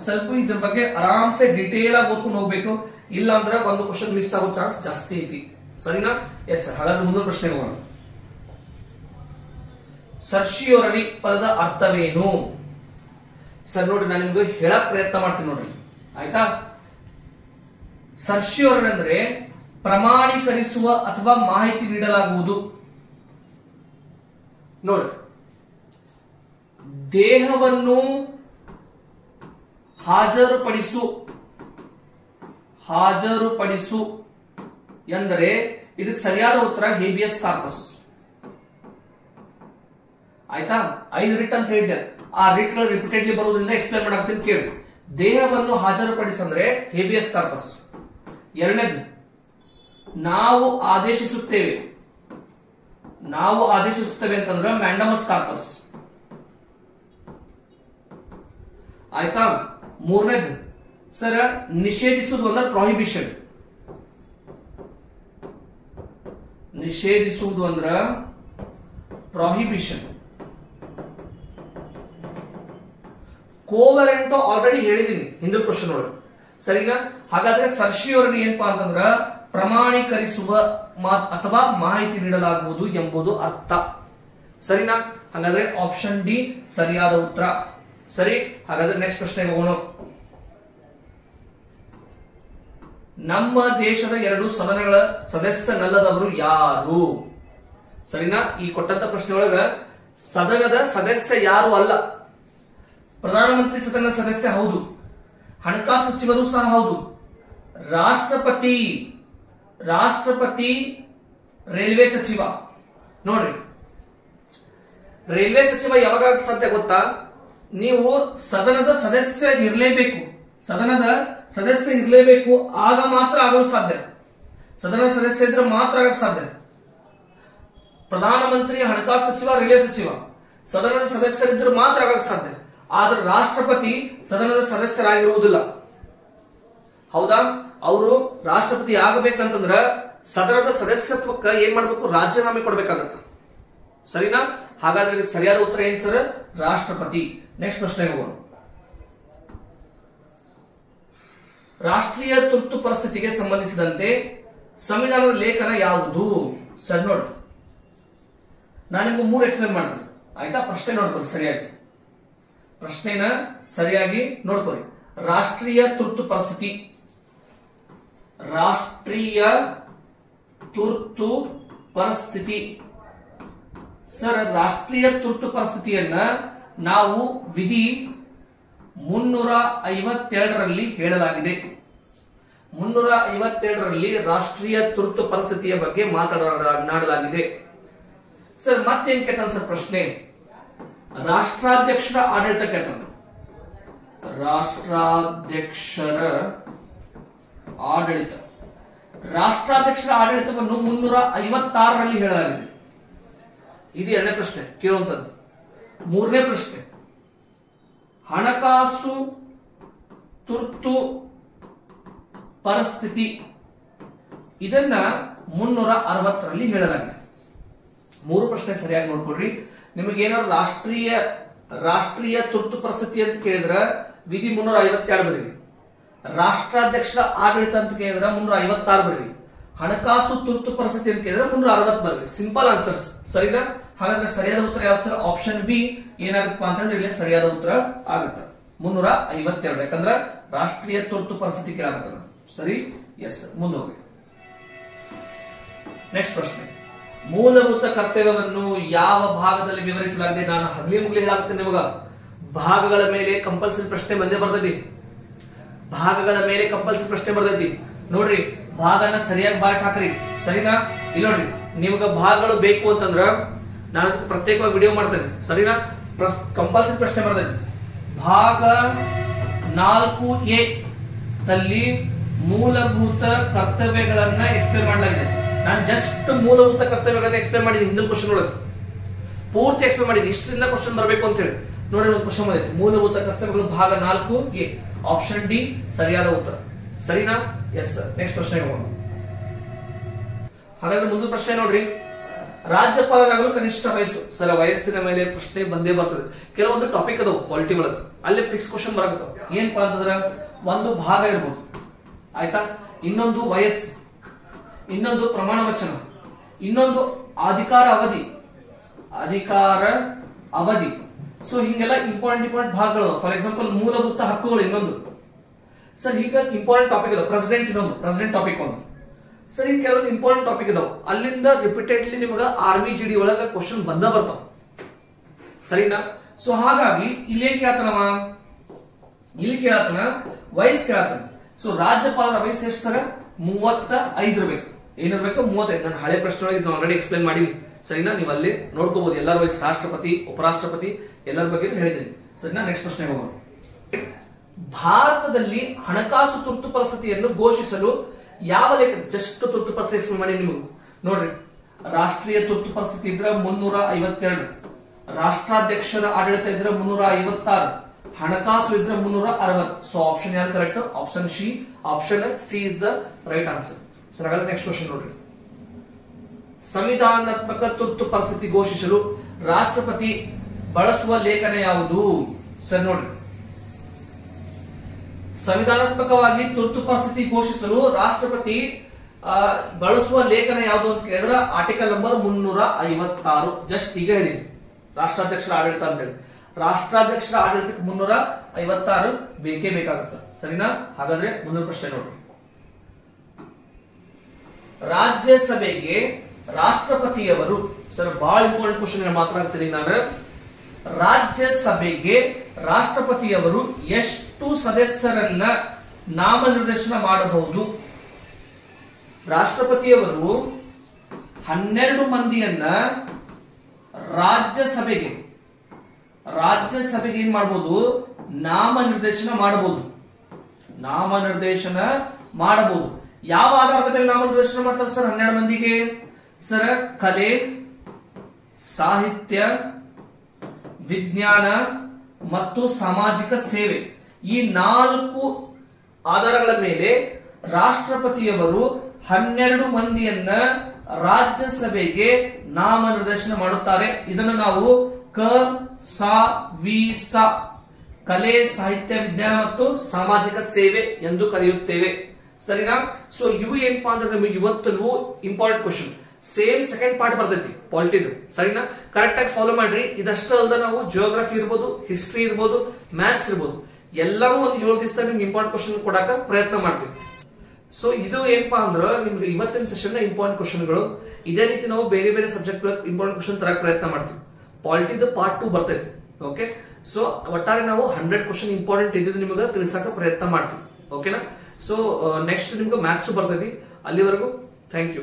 ಸ್ವಲ್ಪ ಇದ್ರ ಬಗ್ಗೆ ಆರಾಮ್ಸೆ ಡೀಟೇಲ್ ಆಗಿ ಓದ್ಕೊಂಡು ಹೋಗ್ಬೇಕು, ಇಲ್ಲ ಅಂದ್ರೆ ಒಂದು ಕ್ವಶನ್ ಮಿಸ್ ಆಗೋ ಚಾನ್ಸ್ ಜಾಸ್ತಿ ಐತಿ. ಸರಿನಾ? Yes sir. ಹಾಗಾದ್ರೆ ಮುಂದಿನ ಪ್ರಶ್ನೆ ಹೋಗೋಣ. ಸರ್ಶಿಯೋರರಿ ಪದದ ಅರ್ಥವೇನು? ಸರ್, ನೋಡಿ, ನಾನು ನಿಮ್ಗೆ ಹೇಳಕ್ ಪ್ರಯತ್ನ ಮಾಡ್ತೀನಿ ನೋಡ್ರಿ, ಆಯ್ತಾ? ಸರ್ಶಿಯೋರರಿ ಅಂದ್ರೆ ಪ್ರಮಾಣೀಕರಿಸುವ ಅಥವಾ ಮಾಹಿತಿ ನೀಡಲಾಗುವುದು. ನೋಡಿ, ದೇಹವನ್ನು ಹಾಜರುಪಡಿಸು ಎಂದರೆ ಇದಕ್ಕೆ ಸರಿಯಾದ ಉತ್ತರ ಹೇಬಿಯಸ್ ಕಾರ್ಪಸ್. ಆಯ್ತಾ? 5 ರಿಟ್ ಅಂತ ಹೇಳಿದ್ದೆ. ಆ ರಿಟ್ ಗಳು ರಿಪೀಟೆಡ್ಲಿ ಬರುವುದರಿಂದ ಎಕ್ಸ್ಪ್ಲೇನ್ ಮಾಡಾಕ್ತೀನಿ ಕೇಳಿ. ದೇಹವನ್ನು ಹಾಜರುಪಡಿಸಂದ್ರೆ ಹೇಬಿಯಸ್ ಕಾರ್ಪಸ್. ಎರಡನೇದು, ನಾವು ಆದೇಶಿಸುತ್ತೇವೆ ಅಂತಂದ್ರೆ ಮ್ಯಾಂಡಮಸ್ ಕಾರ್ಪಸ್. ಆಯ್ತಾ? ಮೂರನೇದು ಸರ್, ನಿಷೇಧಿಸುವುದು ಅಂದ್ರೆ ಪ್ರಾಹಿಬಿಷನ್. ನಿಷೇಧಿಸುವುದು ಅಂದ್ರ ಪ್ರಾಹಿಬಿಷನ್. ಕೋವರೆಂಟೋ ಆಲ್ರೆಡಿ ಹೇಳಿದೀನಿ ಹಿಂದಿನ ಕ್ವಶನ್ ಒಳಗೆ. ಸರಿನಾ? ಹಾಗಾದ್ರೆ ಸರ್ಶಿಯೋರರಿ ಏನಪ್ಪಾ ಅಂತಂದ್ರ ಪ್ರಮಾಣೀಕರಿಸುವ ಅಥವಾ ಮಾಹಿತಿ ನೀಡಲಾಗುವುದು ಎಂಬುದು ಅರ್ಥ. ಸರಿನಾ? ಹಾಗಾದ್ರೆ ಆಪ್ಷನ್ ಡಿ ಸರಿಯಾದ ಉತ್ತರ. ಸರಿ, ಹಾಗಾದ್ರೆ ನೆಕ್ಸ್ಟ್ ಪ್ರಶ್ನೆಗೆ ಹೋಗೋಣ. ನಮ್ಮ ದೇಶದ 2 ಸದನಗಳ ಸದಸ್ಯನಲ್ಲದವರು ಯಾರು? ಸರಿನಾ? ಈ ಕೊಟ್ಟಂತ ಪ್ರಶ್ನೆ ಒಳಗ ಸದನದ ಸದಸ್ಯ ಯಾರು ಅಲ್ಲ. ಪ್ರಧಾನಮಂತ್ರಿ ಸದನದ ಸದಸ್ಯ ಹೌದು, ಹಣಕಾಸು ಸಚಿವರು ಸಹ ಹೌದು, ರಾಷ್ಟ್ರಪತಿ ರೈಲ್ವೆ ಸಚಿವ. ನೋಡ್ರಿ, ರೈಲ್ವೆ ಸಚಿವ ಯಾವಾಗ ಸಾಧ್ಯ ಗೊತ್ತಾ? ನೀವು ಸದನದ ಸದಸ್ಯ ಇರಲೇಬೇಕು, ಆಗ ಮಾತ್ರ ಆಗಲು ಸಾಧ್ಯ. ಸದನದ ಸದಸ್ಯ ಇದ್ರೆ ಮಾತ್ರ ಆಗಕ್ಕೆ ಸಾಧ್ಯ. ಪ್ರಧಾನಮಂತ್ರಿ, ಹಣಕಾಸು ಸಚಿವ, ರೈಲ್ವೆ ಸಚಿವ ಸದನದ ಸದಸ್ಯರಿದ್ರೆ ಮಾತ್ರ ಆಗಕ್ಕೆ ಸಾಧ್ಯ. ಆದ್ರೆ ರಾಷ್ಟ್ರಪತಿ ಸದನದ ಸದಸ್ಯರಾಗಿರುವುದಿಲ್ಲ. ಹೌದಾ? ಅವರು ರಾಷ್ಟ್ರಪತಿ ಆಗಬೇಕಂತಂದ್ರ ಸದನದ ಸದಸ್ಯತ್ವಕ್ಕೆ ಏನ್ ಮಾಡ್ಬೇಕು? ರಾಜೀನಾಮೆ ಕೊಡ್ಬೇಕಾಗತ್ತ. ಸರಿನಾ? ಹಾಗಾದ್ರೆ ಇದಕ್ಕೆ ಸರಿಯಾದ ಉತ್ತರ ಏನ್ ಸರ್? ರಾಷ್ಟ್ರಪತಿ. ನೆಕ್ಸ್ಟ್ ಪ್ರಶ್ನೆ ಹೋಗೋಣ. ರಾಷ್ಟ್ರೀಯ ತುರ್ತು ಪರಿಸ್ಥಿತಿಗೆ ಸಂಬಂಧಿಸಿದಂತೆ ಸಂವಿಧಾನದ ಲೇಖನ ಯಾವುದು? ಸರ್ ನೋಡಿ, ನಾನು ನಿಮ್ಗೆ 3 ಎಕ್ಸ್ಪ್ಲೇನ್ ಮಾಡ್ತೀನಿ. ಆಯ್ತಾ? ಪ್ರಶ್ನೆ ನೋಡ್ಕೊಳ್ಳಿ ಸರಿಯಾಗಿ, ಪ್ರಶ್ನೆನ ಸರಿಯಾಗಿ ನೋಡ್ಕೊಳ್ಳಿ. ರಾಷ್ಟ್ರೀಯ ತುರ್ತು ಪರಿಸ್ಥಿತಿ ಸರ್, ರಾಷ್ಟ್ರೀಯ ತುರ್ತು ಪರಿಸ್ಥಿತಿಯನ್ನ ನಾವು ವಿಧಿ 352ರಲ್ಲಿ ಹೇಳಲಾಗಿದೆ. 352ರಲ್ಲಿ ರಾಷ್ಟ್ರೀಯ ತುರ್ತು ಪರಿಸ್ಥಿತಿಯ ಬಗ್ಗೆ ಮಾತನಾಡಲಾಗಿದೆ. ಸರ್ ಮತ್ತೇನ್ ಕೇಳ್ತಾನ ಸರ್ ಪ್ರಶ್ನೆ? ರಾಷ್ಟ್ರಾಧ್ಯಕ್ಷರ ಆಡಳಿತ ಕೇಳ್ತಾನ. ರಾಷ್ಟ್ರಾಧ್ಯಕ್ಷರ ಆಡಳಿತವನ್ನು 356ರಲ್ಲಿ ಹೇಳಲಾಗಿದೆ. ಇದು 2ನೇ ಪ್ರಶ್ನೆ ಕೇಳುವಂತದ್ದು. 3ನೇ ಪ್ರಶ್ನೆ, ಹಣಕಾಸು ತುರ್ತು ಪರಿಸ್ಥಿತಿ ಇದನ್ನ 360ರಲ್ಲಿ ಹೇಳಲಾಗಿದೆ. 3 ಪ್ರಶ್ನೆ ಸರಿಯಾಗಿ ನೋಡ್ಕೊಳ್ರಿ. ನಿಮಗೇನಾದ್ರು ರಾಷ್ಟ್ರೀಯ ತುರ್ತು ಪರಿಸ್ಥಿತಿ ಅಂತ ಕೇಳಿದ್ರ ವಿಧಿ 352 ಬರೀರಿ. ರಾಷ್ಟ್ರಾಧ್ಯಕ್ಷರ ಆಡಳಿತ ಅಂತ ಕೇಳಿದ್ರ 356 ಬರೀರಿ. ಹಣಕಾಸು ತುರ್ತು ಪರಿಸ್ಥಿತಿ ಅಂತ ಕೇಳಿದ್ರೆ 360 ಬರೀರಿ. Simple answers. ಸರಿನಾ? ಹಾಗಾದ್ರೆ ಸರಿಯಾದ ಉತ್ತರ ಯಾವ್ದು ಸರ್? ಆಪ್ಷನ್ ಬಿ ಏನಾಗತ್ತಪ್ಪ ಅಂತಂದ್ರೆ ಇಲ್ಲಿ ಸರಿಯಾದ ಉತ್ತರ ಆಗುತ್ತೆ 352. ಯಾಕಂದ್ರೆ ರಾಷ್ಟ್ರೀಯ ತುರ್ತು ಪರಿಸ್ಥಿತಿ ಕೇಳಾಗತ್ತದ. ಸರಿ? ಎಸ್, ಮುಂದೆ ಹೋಗಿ. ನೆಕ್ಸ್ಟ್ ಪ್ರಶ್ನೆ, ಮೂಲಭೂತ ಕರ್ತವ್ಯವನ್ನು ಯಾವ ಭಾಗದಲ್ಲಿ ವಿವರಿಸಲಾಗಿದೆ? ನಾನು ಹಗಲಿ ಮುಗ್ಲಿ ಹೇಳಾಗ್ತೇನೆ ನಿಮಗ. ಭಾಗಗಳ ಮೇಲೆ ಕಂಪಲ್ಸರಿ ಪ್ರಶ್ನೆ ಬಂದೇ ಬರ್ತೈತಿ. ನೋಡ್ರಿ, ಭಾಗನ ಸರಿಯಾಗಿ ಬಾಟ್ ಹಾಕ್ರಿ. ಸರಿನಾ? ಇಲ್ಲಿ ನೋಡ್ರಿ, ನಿಮ್ಗ ಭಾಗಗಳು ಬೇಕು ಅಂತಂದ್ರ ನಾನು ಪ್ರತ್ಯೇಕವಾಗಿ ವಿಡಿಯೋ ಮಾಡ್ತೇನೆ. ಸರಿನಾ? ಕಂಪಲ್ಸರಿ ಪ್ರಶ್ನೆ ಬರ್ತೈತಿ. ಭಾಗ 4A ದಲ್ಲಿ ಮೂಲಭೂತ ಕರ್ತವ್ಯಗಳನ್ನ ಎಕ್ಸ್ಪ್ಲೇನ್ ಮಾಡಲಾಗಿದೆ. ನಾನು ಜಸ್ಟ್ ಮೂಲಭೂತ ಕರ್ತವ್ಯಗಳನ್ನ ಎಕ್ಸ್ಪ್ಲೇನ್ ಮಾಡಿದ್ದೀನಿ. ಹಿಂದಿನ ಕ್ವಶನ್ ಒಳಗೆ ಪೂರ್ತಿ ಎಕ್ಸ್ಪ್ಲೇನ್ ಮಾಡಿದ್ದೀನಿ. ಇಷ್ಟರಿಂದ ಕ್ವಶನ್ ಬರಬೇಕು ಅಂತ ಹೇಳಿ ನೋಡಿ, ಒಂದು ಕ್ವಶನ್ ಬಂದೈತಿ. ಮೂಲಭೂತ ಕರ್ತವ್ಯಗಳು ಭಾಗ 4A, ಆಪ್ಷನ್ ಡಿ ಸರಿಯಾದ ಉತ್ತರ. ಸರಿನಾ? ಎಸ್. ನೆಕ್ಸ್ಟ್ ಪ್ರಶ್ನೆ ಹೋಗೋಣ. ಹಾಗಾದ್ರೆ ಮುಂದಿನ ಪ್ರಶ್ನೆ ನೋಡ್ರಿ, ರಾಜ್ಯಪಾಲರಾಗಲು ಕನಿಷ್ಠ ವಯಸ್ಸು. ಸರ್ ವಯಸ್ಸಿನ ಮೇಲೆ ಪ್ರಶ್ನೆ ಬಂದೇ ಬರ್ತದೆ. ಕೆಲವೊಂದು ಟಾಪಿಕ್ ಅದಾವ ಪಾಲಿಟಿ ಒಳಗೆ, ಅಲ್ಲಿ ಫಿಕ್ಸ್ ಕ್ವಶನ್ ಬರಕತ್ತಾವ. ಏನಪ್ಪಾ ಅಂತಂದ್ರ ಒಂದು ಭಾಗ ಇರ್ಬೋದು, ಆಯ್ತಾ? ಇನ್ನೊಂದು ವಯಸ್ಸು, ಇನ್ನೊಂದು ಪ್ರಮಾಣ ವಚನ, ಇನ್ನೊಂದು ಅಧಿಕಾರ ಅವಧಿ. ಸೊ ಹಿಂಗೆಲ್ಲ ಇಂಪಾರ್ಟೆಂಟ್ ಭಾಗಗಳು. ಫಾರ್ ಎಕ್ಸಾಂಪಲ್ ಮೂಲಭೂತ ಹಕ್ಕುಗಳು ಇನ್ನೊಂದು. ಸರ್ ಈಗ ಇಂಪಾರ್ಟೆಂಟ್ ಟಾಪಿಕ್ ಇದಾವೆ. ಪ್ರೆಸಿಡೆಂಟ್ ಟಾಪಿಕ್ ಒಂದು. ಸರ್ ಈಗ ಕೆಲವೊಂದು ಇಂಪಾರ್ಟೆಂಟ್ ಟಾಪಿಕ್ ಇದಾವೆ. ಅಲ್ಲಿಂದ ರಿಪೀಟೆಡ್ಲಿ ನಿಮ್ಗೆ ಆರ್ಮಿ ಜಿಡಿ ಒಳಗ ಕ್ವಶನ್ ಬರ್ತಾವ. ಸರಿನಾ? ಸೊ ಹಾಗಾಗಿ ಇಲ್ಲಿ ಕೇಳತಾನ ವಯಸ್ಸು ಕೇಳತಾನ. ಸೊ ರಾಜ್ಯಪಾಲರ ವಯಸ್ಸು ಎಷ್ಟು ಸರ್? 35 ಇರಬೇಕು. ಏನಿರ್ಬೇಕು? 35. ನಾನು ಹಳೆ ಪ್ರಶ್ನೆ ಒಳಗೆ ಆಲ್ರೆಡಿ ಎಕ್ಸ್ಪ್ಲೇನ್ ಮಾಡಿನಿ. ಸರಿನಾ? ನೀವು ಅಲ್ಲಿ ನೋಡ್ಕೋಬಹುದು ಎಲ್ಲರ ವಯಸ್ಸು. ರಾಷ್ಟ್ರಪತಿ, ಉಪರಾಷ್ಟ್ರಪತಿ ಎಲ್ಲರ ಬಗ್ಗೆ ಹೇಳಿದ್ದೀನಿ. ಸರಿನಾ? ನೆಕ್ಸ್ಟ್ ಪ್ರಶ್ನೆ ಹೋಗೋಣ. ಭಾರತದಲ್ಲಿ ಹಣಕಾಸು ತುರ್ತು ಪರಿಸ್ಥಿತಿಯನ್ನು ಘೋಷಿಸಲು ಯಾವ ಲೇಖನ? ಜಸ್ಟ್ ತುರ್ತು ಪರಿಸ್ಥಿತಿ ಎಕ್ಸ್ಪ್ಲೇನ್ ಮಾಡಿ ನಿಮಗೆ. ನೋಡ್ರಿ, ರಾಷ್ಟ್ರೀಯ ತುರ್ತು ಪರಿಸ್ಥಿತಿ ಇದ್ರೆ 352, ರಾಷ್ಟ್ರಾಧ್ಯಕ್ಷರ ಆಡಳಿತ ಇದ್ರೆ 356, ಹಣಕಾಸು ಇದ್ರೆ 360. ಸೊ ಆಪ್ಷನ್ ಯಾವ್ದು correct? Option C is the right answer. Sir ಹಾಗಾದ್ರೆ ನೆಕ್ಸ್ಟ್ ಕ್ವಶನ್ ನೋಡ್ರಿ, ಸಂವಿಧಾನಾತ್ಮಕ ತುರ್ತು ಪರಿಸ್ಥಿತಿ ಘೋಷಿಸಲು ರಾಷ್ಟ್ರಪತಿ ಬಳಸುವ ಲೇಖನ ಯಾವುದು? ಸರ್ ನೋಡ್ರಿ, ಸಂವಿಧಾನಾತ್ಮಕವಾಗಿ ತುರ್ತು ಪರಿಸ್ಥಿತಿ ಘೋಷಿಸಲು ರಾಷ್ಟ್ರಪತಿ ಬಳಸುವ ಲೇಖನ ಯಾವುದು ಅಂತ ಕೇಳಿದ್ರೆ ಆರ್ಟಿಕಲ್ ನಂಬರ್ 356. ಜಸ್ಟ್ ಈಗ ಹೇಳಿದ್ವಿ ರಾಷ್ಟ್ರಾಧ್ಯಕ್ಷರ ಆಡಳಿತ ಅಂತ ಹೇಳಿ. ರಾಷ್ಟ್ರಾಧ್ಯಕ್ಷರ ಆಡಳಿತಕ್ಕೆ 356 ಬೇಕೇ ಬೇಕಾಗುತ್ತೆ. ಸರಿನಾ? ಹಾಗಾದ್ರೆ ಮುಂದಿನ ಪ್ರಶ್ನೆ ನೋಡ್ರಿ, ರಾಜ್ಯಸಭೆಗೆ ರಾಷ್ಟ್ರಪತಿಯವರು, ಸರ್ ಬಹಳ ಇಂಪಾರ್ಟೆಂಟ್ ಕ್ವಶನ್ ಮಾತಾಡ್ತೀನಿ ನಾನು. ರಾಜ್ಯಸಭೆಗೆ ರಾಷ್ಟ್ರಪತಿಯವರು ಎಷ್ಟು ಸದಸ್ಯರನ್ನ ನಾಮನಿರ್ದೇಶನ ಮಾಡಬಹುದು? ರಾಷ್ಟ್ರಪತಿಯವರು 12 ಮಂದಿಯನ್ನ ರಾಜ್ಯಸಭೆಗೆ ಏನ್ ಮಾಡಬಹುದು? ನಾಮನಿರ್ದೇಶನ ಮಾಡಬಹುದು. ಯಾವ ಆಧಾರದ ಮೇಲೆ ನಾಮನಿರ್ದೇಶನ ಮಾಡ್ತಾರೆ ಸರ್ 12 ಮಂದಿಗೆ? ಸರ್ ಕಲೆ, ಸಾಹಿತ್ಯ, ವಿಜ್ಞಾನ ಮತ್ತು ಸಾಮಾಜಿಕ ಸೇವೆ, ಈ 4 ಆಧಾರಗಳ ಮೇಲೆ ರಾಷ್ಟ್ರಪತಿಯವರು 12 ಮಂದಿಯನ್ನ ರಾಜ್ಯಸಭೆಗೆ ನಾಮನಿರ್ದೇಶನ ಮಾಡುತ್ತಾರೆ. ಇದನ್ನು ನಾವು ಕಲೆ, ಸಾಹಿತ್ಯ, ವಿಜ್ಞಾನ ಮತ್ತು ಸಾಮಾಜಿಕ ಸೇವೆ ಎಂದು ಕರೆಯುತ್ತೇವೆ. ಸರಿನಾ? ಸೊ ಇವು ಏನಪ್ಪಾ ಅಂದ್ರೆ ನಮಗೆ ಇವತ್ತು important question. Same second part ಬರ್ತೈತಿ ಪಾಲಿಟಿದು. ಸರಿನಾ? ಕರೆಕ್ಟ್ ಆಗಿ ಫಾಲೋ ಮಾಡ್ರಿ. ಇದಷ್ಟ ಅಲ್ಲದೆ ನಾವು ಜಿಯೋಗ್ರಫಿ ಇರ್ಬೋದು, ಹಿಸ್ಟ್ರಿ ಇರ್ಬೋದು, ಮ್ಯಾಥ್ಸ್ ಇರ್ಬೋದು, ಎಲ್ಲವೂ ಒಂದು 7 ದಿವಸ ನಿಮ್ಗೆ ಇಂಪಾರ್ಟೆಂಟ್ ಕ್ವಶನ್ ಕೊಡಾಕ ಪ್ರಯತ್ನ ಮಾಡ್ತೀವಿ. ಸೊ ಇದು ಏನಪ್ಪಾ ಅಂದ್ರೆ ನಿಮ್ಗೆ ಇವತ್ತಿನ ಸೆಷನ್ ಇಂಪಾರ್ಟೆಂಟ್ ಕ್ವಶನ್ಗಳು. ಇದೇ ರೀತಿ ನಾವು ಬೇರೆ ಬೇರೆ ಸಬ್ಜೆಕ್ಟ್ ಇಂಪಾರ್ಟೆಂಟ್ ಕ್ವಶನ್ ತರಕ್ ಪ್ರಯತ್ನ ಮಾಡ್ತೀವಿ. ಪಾಲಿಟಿದು ಪಾರ್ಟ್ 2 ಬರ್ತೈತಿ. ಓಕೆ, ಸೊ ಒಟ್ಟಾರೆ ನಾವು 100 ಕ್ವಶನ್ ಇಂಪಾರ್ಟೆಂಟ್ ಇದ್ದಿದ್ದು ನಿಮಗೆ ತಿಳಿಸಕ ಪ್ರಯತ್ನ ಮಾಡ್ತೀವಿ. ಓಕೆನಾ? ಸೊ ನೆಕ್ಸ್ಟ್ ನಿಮ್ಗೆ ಮ್ಯಾಥ್ಸ್ ಬರ್ತೈತಿ. ಅಲ್ಲಿವರೆಗೂ ಥ್ಯಾಂಕ್ ಯು.